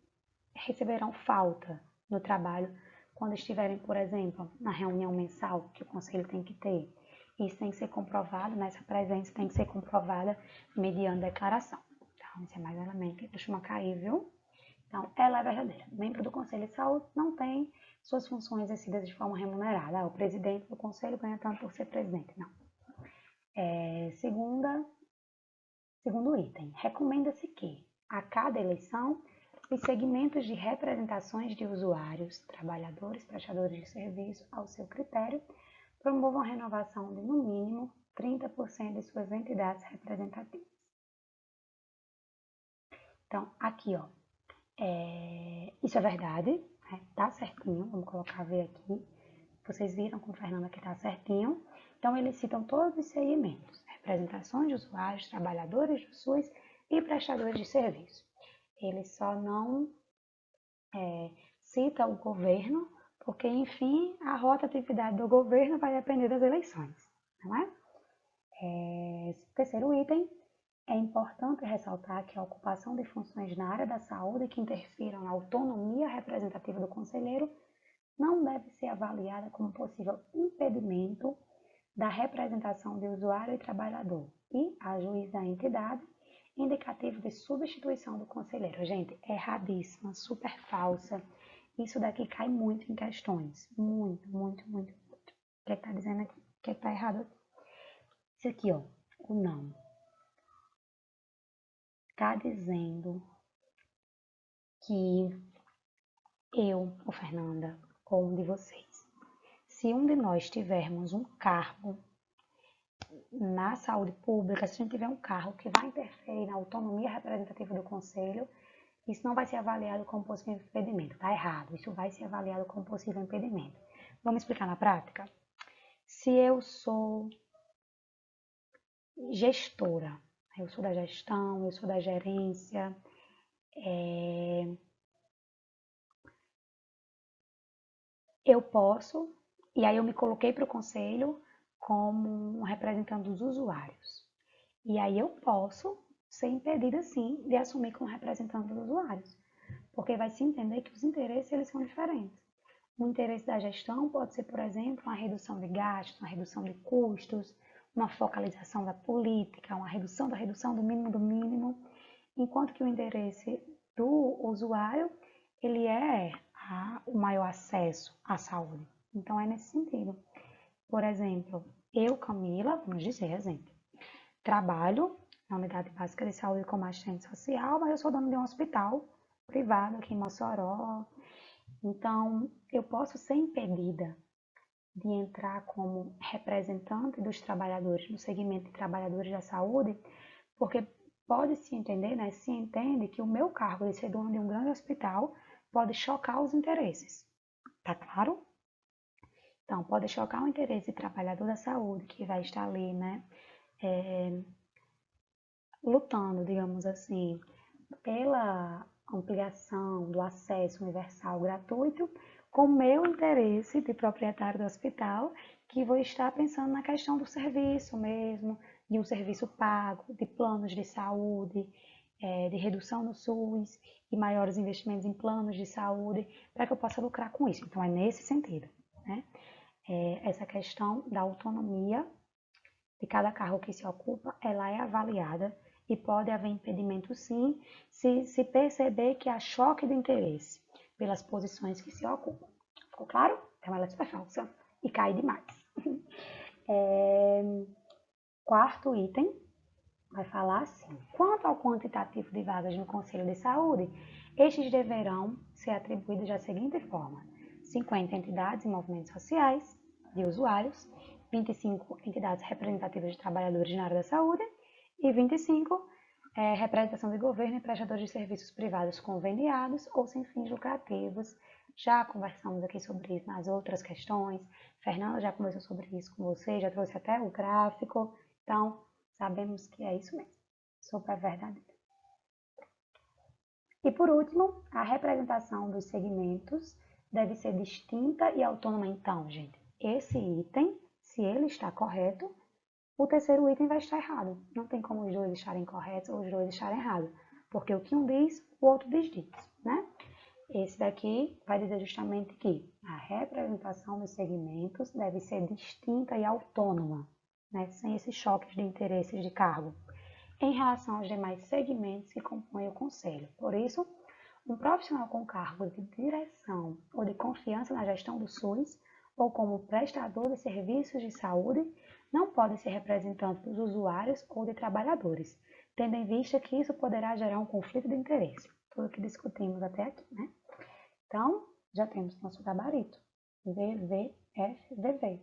receberão falta no trabalho quando estiverem, por exemplo, na reunião mensal que o conselho tem que ter. Isso tem que ser comprovado, né? Essa presença tem que ser comprovada mediante declaração. Então, esse é mais um elemento que costuma cair, viu? Então, ela é verdadeira. Membro do Conselho de Saúde não tem suas funções exercidas de forma remunerada. O presidente do conselho ganha tanto por ser presidente. Não. Segundo item, recomenda-se que, a cada eleição, os segmentos de representações de usuários, trabalhadores, prestadores de serviço, ao seu critério, promovam a renovação de, no mínimo, 30% de suas entidades representativas. Então, aqui, ó, isso é verdade, né? Tá certinho, vamos colocar ver aqui. Vocês viram com a Fernanda que tá certinho. Então, eles citam todos os segmentos, representações de usuários, trabalhadores do SUS e prestadores de serviço. Ele só não cita o governo, porque, enfim, a rotatividade do governo vai depender das eleições, não é? Terceiro item, é importante ressaltar que a ocupação de funções na área da saúde que interfiram na autonomia representativa do conselheiro não deve ser avaliada como possível impedimento da representação de usuário e trabalhador e, a juiz da entidade, indicativo de substituição do conselheiro. Gente, erradíssima, super falsa. Isso daqui cai muito em questões. Muito, muito, muito, muito. O que está dizendo aqui? O que está errado aqui? Isso aqui, ó, o não. Está dizendo que eu, ou Fernanda, ou um de vocês, se um de nós tivermos um cargo na saúde pública, se a gente tiver um cargo que vai interferir na autonomia representativa do conselho, isso não vai ser avaliado como possível impedimento. Está errado. Isso vai ser avaliado como possível impedimento. Vamos explicar na prática? Se eu sou gestora, eu sou da gestão, eu sou da gerência, eu posso, e aí eu me coloquei para o conselho como um representante dos usuários. E aí eu posso ser impedida, sim, de assumir como representante dos usuários, porque vai se entender que os interesses eles são diferentes. O interesse da gestão pode ser, por exemplo, uma redução de gastos, uma redução de custos, uma focalização da política, uma redução do mínimo, enquanto que o interesse do usuário ele é o maior acesso à saúde. Então, é nesse sentido. Por exemplo, eu, Camila, vamos dizer exemplo, trabalho na Unidade Básica de Saúde como assistente social, mas eu sou dona de um hospital privado aqui em Mossoró. Então, eu posso ser impedida de entrar como representante dos trabalhadores no segmento de trabalhadores da saúde, porque pode-se entender, né, se entende que o meu cargo de ser dona de um grande hospital pode chocar os interesses. Tá claro? Então, pode chocar o interesse do trabalhador da saúde, que vai estar ali, né, lutando, digamos assim, pela ampliação do acesso universal gratuito, com o meu interesse de proprietário do hospital, que vou estar pensando na questão do serviço mesmo, de um serviço pago, de planos de saúde, de redução no SUS e maiores investimentos em planos de saúde, para que eu possa lucrar com isso. Então, é nesse sentido, né? Essa questão da autonomia de cada cargo que se ocupa, ela é avaliada e pode haver impedimento sim, se perceber que há choque de interesse pelas posições que se ocupam. Ficou claro? Então ela é super falsa e cai demais. Quarto item vai falar assim: quanto ao quantitativo de vagas no Conselho de Saúde, estes deverão ser atribuídos da seguinte forma: 50 entidades e movimentos sociais de usuários, 25 entidades representativas de trabalhadores na área da saúde e 25 representação de governo e prestadores de serviços privados conveniados ou sem fins lucrativos. Já conversamos aqui sobre isso nas outras questões. Fernanda já conversou sobre isso com você, já trouxe até o gráfico. Então, sabemos que é isso mesmo, super verdadeiro. E por último, a representação dos segmentos deve ser distinta e autônoma. Então, gente, esse item, se ele está correto, o terceiro item vai estar errado. Não tem como os dois estarem corretos ou os dois estarem errados, porque o que um diz, o outro desdiz, né? Esse daqui vai dizer justamente que a representação dos segmentos deve ser distinta e autônoma, né? Sem esses choques de interesses de cargo, em relação aos demais segmentos que compõem o conselho. Por isso, um profissional com cargo de direção ou de confiança na gestão do SUS ou como prestador de serviços de saúde não pode ser representante dos usuários ou de trabalhadores, tendo em vista que isso poderá gerar um conflito de interesse. Tudo que discutimos até aqui, né? Então, já temos nosso gabarito. VVFVV.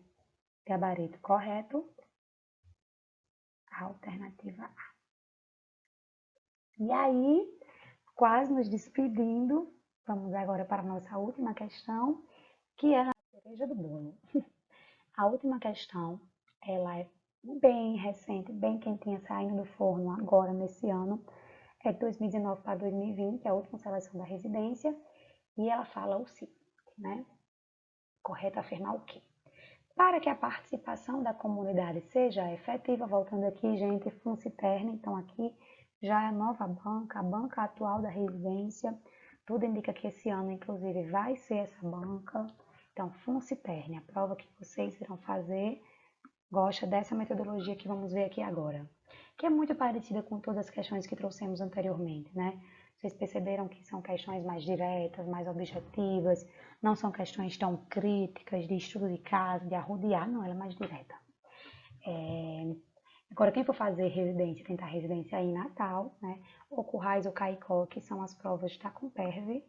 Gabarito correto. Alternativa A. E aí, quase nos despedindo, vamos agora para a nossa última questão, que é a cereja do bolo. A última questão, ela é bem recente, bem quentinha, saindo do forno agora nesse ano, é de 2019 para 2020, é a última seleção da residência, e ela fala o seguinte, né? correto afirmar o quê? Para que a participação da comunidade seja efetiva, voltando aqui, gente, FUNCITERN, então aqui já é a nova banca, a banca atual da residência, tudo indica que esse ano, inclusive, vai ser essa banca. Então, FUNCITERN, a prova que vocês irão fazer, gosta dessa metodologia que vamos ver aqui agora, que é muito parecida com todas as questões que trouxemos anteriormente, né? Vocês perceberam que são questões mais diretas, mais objetivas, não são questões tão críticas de estudo de caso, de arrodear, não, ela é mais direta. Agora, quem for fazer residência, tentar residência aí em Natal, né, ou Currais ou Caicó, que são as provas da Comperv,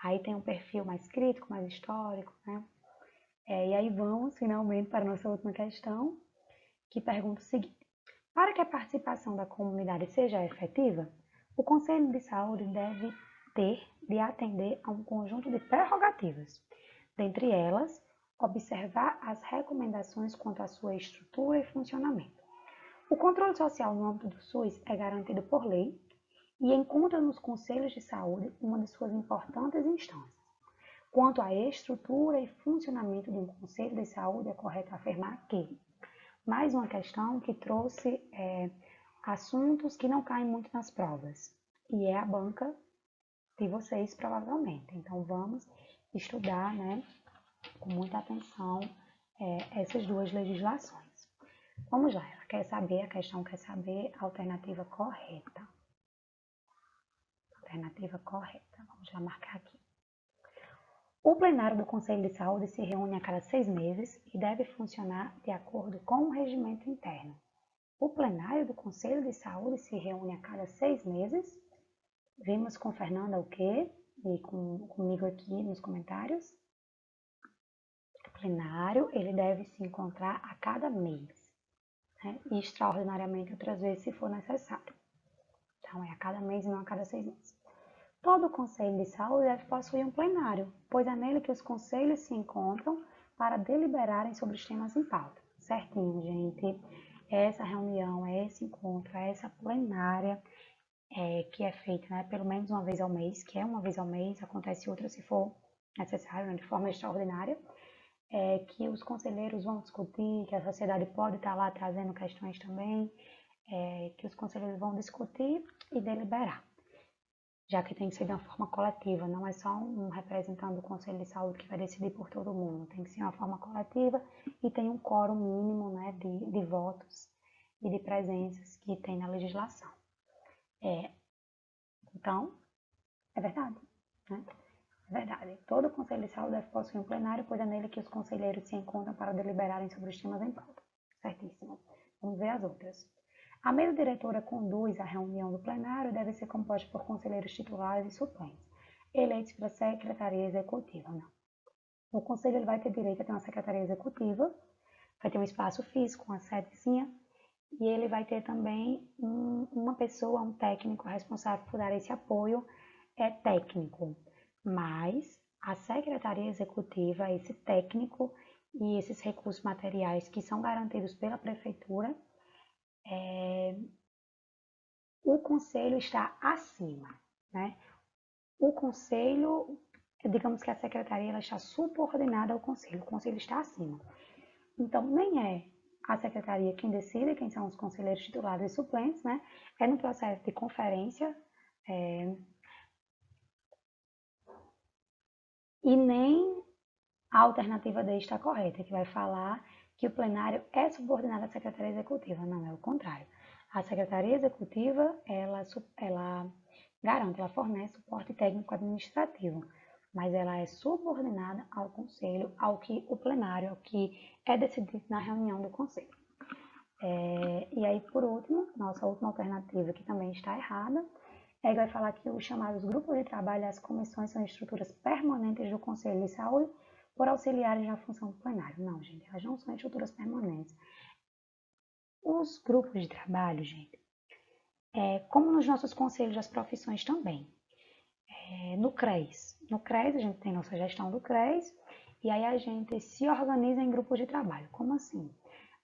aí tem um perfil mais crítico, mais histórico, né? E aí vamos, finalmente, para a nossa última questão, que pergunta o seguinte: para que a participação da comunidade seja efetiva, o Conselho de Saúde deve ter de atender a um conjunto de prerrogativas. Dentre elas, observar as recomendações quanto à sua estrutura e funcionamento. O controle social no âmbito do SUS é garantido por lei e encontra nos conselhos de saúde uma de suas importantes instâncias. Quanto à estrutura e funcionamento de um conselho de saúde, é correto afirmar que mais uma questão que trouxe assuntos que não caem muito nas provas, e é a banca de vocês, provavelmente. Então, vamos estudar, né, com muita atenção essas duas legislações. Vamos lá, ela quer saber, a questão quer saber a alternativa correta. Alternativa correta, vamos lá marcar aqui. O plenário do Conselho de Saúde se reúne a cada 6 meses e deve funcionar de acordo com o regimento interno. O plenário do Conselho de Saúde se reúne a cada 6 meses. Vimos com Fernanda o quê? E comigo aqui nos comentários. O plenário, ele deve se encontrar a cada mês, né? E extraordinariamente outras vezes se for necessário. Então, é a cada mês e não a cada 6 meses. Todo Conselho de Saúde deve possuir um plenário, pois é nele que os conselhos se encontram para deliberarem sobre os temas em pauta. Certinho, gente. Essa reunião, esse encontro, essa plenária que é feita, né, pelo menos uma vez ao mês, que é uma vez ao mês, acontece outra se for necessário, né, de forma extraordinária, que os conselheiros vão discutir, que a sociedade pode estar lá trazendo questões também, que os conselheiros vão discutir e deliberar. Já que tem que ser de uma forma coletiva, não é só um representante do Conselho de Saúde que vai decidir por todo mundo, tem que ser uma forma coletiva e tem um quórum mínimo, né, de votos e de presenças que tem na legislação. Então, é verdade, né? É verdade. Todo Conselho de Saúde deve possuir um plenário, pois é nele que os conselheiros se encontram para deliberarem sobre os temas em pauta. Certíssimo. Vamos ver as outras. A mesa diretora conduz a reunião do plenário e deve ser composta por conselheiros titulares e suplentes, eleitos pela Secretaria Executiva. Não. O conselho ele vai ter direito a ter uma secretaria executiva, vai ter um espaço físico, uma sedezinha, e ele vai ter também uma pessoa, um técnico responsável por dar esse apoio técnico. Mas a Secretaria Executiva, esse técnico e esses recursos materiais que são garantidos pela Prefeitura, o Conselho está acima, né? O Conselho, digamos que a Secretaria ela está subordinada ao Conselho, o Conselho está acima. Então, nem é a Secretaria quem decide quem são os conselheiros titulares e suplentes, né? É no processo de conferência, e nem a alternativa D está correta, que vai falar que o plenário é subordinado à Secretaria Executiva. Não, é o contrário. A Secretaria Executiva, ela garante, ela fornece suporte técnico administrativo, mas ela é subordinada ao Conselho, ao que o plenário, ao que é decidido na reunião do Conselho. E aí, por último, nossa última alternativa, que também está errada, que vai falar que os chamados grupos de trabalho e as comissões são estruturas permanentes do Conselho de Saúde por auxiliares na função do plenário. Não, gente, elas não são estruturas permanentes. Os grupos de trabalho, gente, como nos nossos conselhos das profissões também, no CRES a gente tem nossa gestão do CRES, e aí a gente se organiza em grupos de trabalho. Como assim?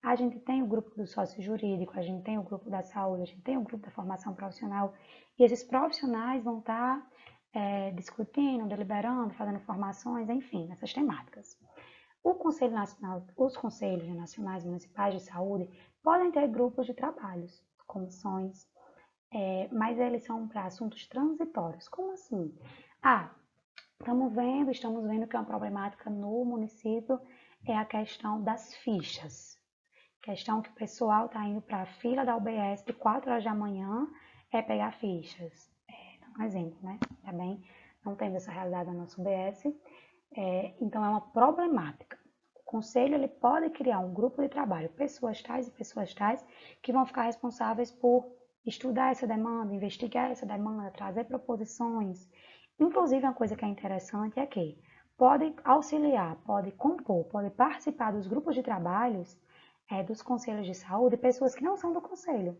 A gente tem o grupo do sócio jurídico, a gente tem o grupo da saúde, a gente tem o grupo da formação profissional, e esses profissionais vão estar discutindo, deliberando, fazendo formações, enfim, nessas temáticas. Os conselhos nacionais municipais de saúde podem ter grupos de trabalhos, comissões, mas eles são para assuntos transitórios. Como assim? Estamos vendo que uma problemática no município é a questão das fichas. Questão que o pessoal está indo para a fila da UBS de 4 horas da manhã pegar fichas. Um exemplo, né? Também não temos essa realidade na nossa UBS. Então, é uma problemática. O conselho ele pode criar um grupo de trabalho, pessoas tais e pessoas tais, que vão ficar responsáveis por estudar essa demanda, investigar essa demanda, trazer proposições. Inclusive, uma coisa que é interessante é que pode auxiliar, pode compor, pode participar dos grupos de trabalhos dos conselhos de saúde pessoas que não são do conselho.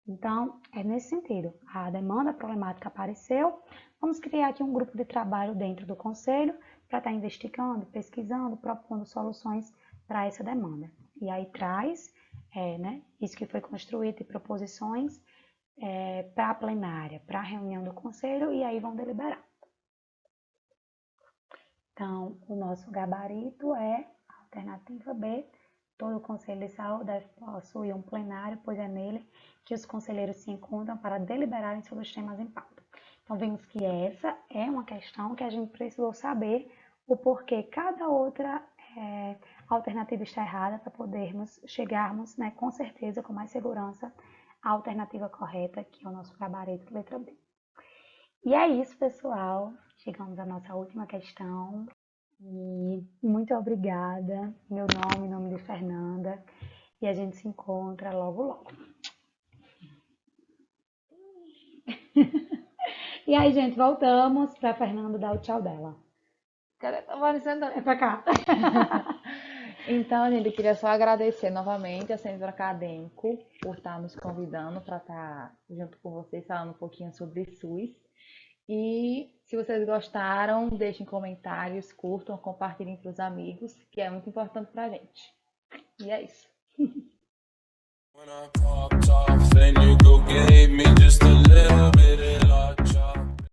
Então, é nesse sentido. A demanda problemática apareceu, vamos criar aqui um grupo de trabalho dentro do conselho para estar investigando, pesquisando, propondo soluções para essa demanda. E aí traz isso que foi construído e proposições para a plenária, para a reunião do conselho e aí vão deliberar. Então, o nosso gabarito é a alternativa B. Todo o Conselho de Saúde deve possuir um plenário, pois é nele que os conselheiros se encontram para deliberarem sobre os temas em pauta. Então, vimos que essa é uma questão que a gente precisou saber o porquê cada outra alternativa está errada para podermos chegarmos, com certeza, com mais segurança, à alternativa correta, que é o nosso gabarito letra B. E é isso, pessoal. Chegamos à nossa última questão. E muito obrigada. Meu nome de Fernanda. E a gente se encontra logo, logo. E aí, gente, voltamos para a Fernanda dar o tchau dela. Cadê? Tá aparecendo? É pra cá. Então, gente, eu queria só agradecer novamente ao Centro Acadêmico por estar nos convidando para estar junto com vocês falando um pouquinho sobre SUS. E se vocês gostaram, deixem comentários, curtam, compartilhem para os amigos, que é muito importante para a gente. E é isso. When I popped off, then you go gave me just a little bit.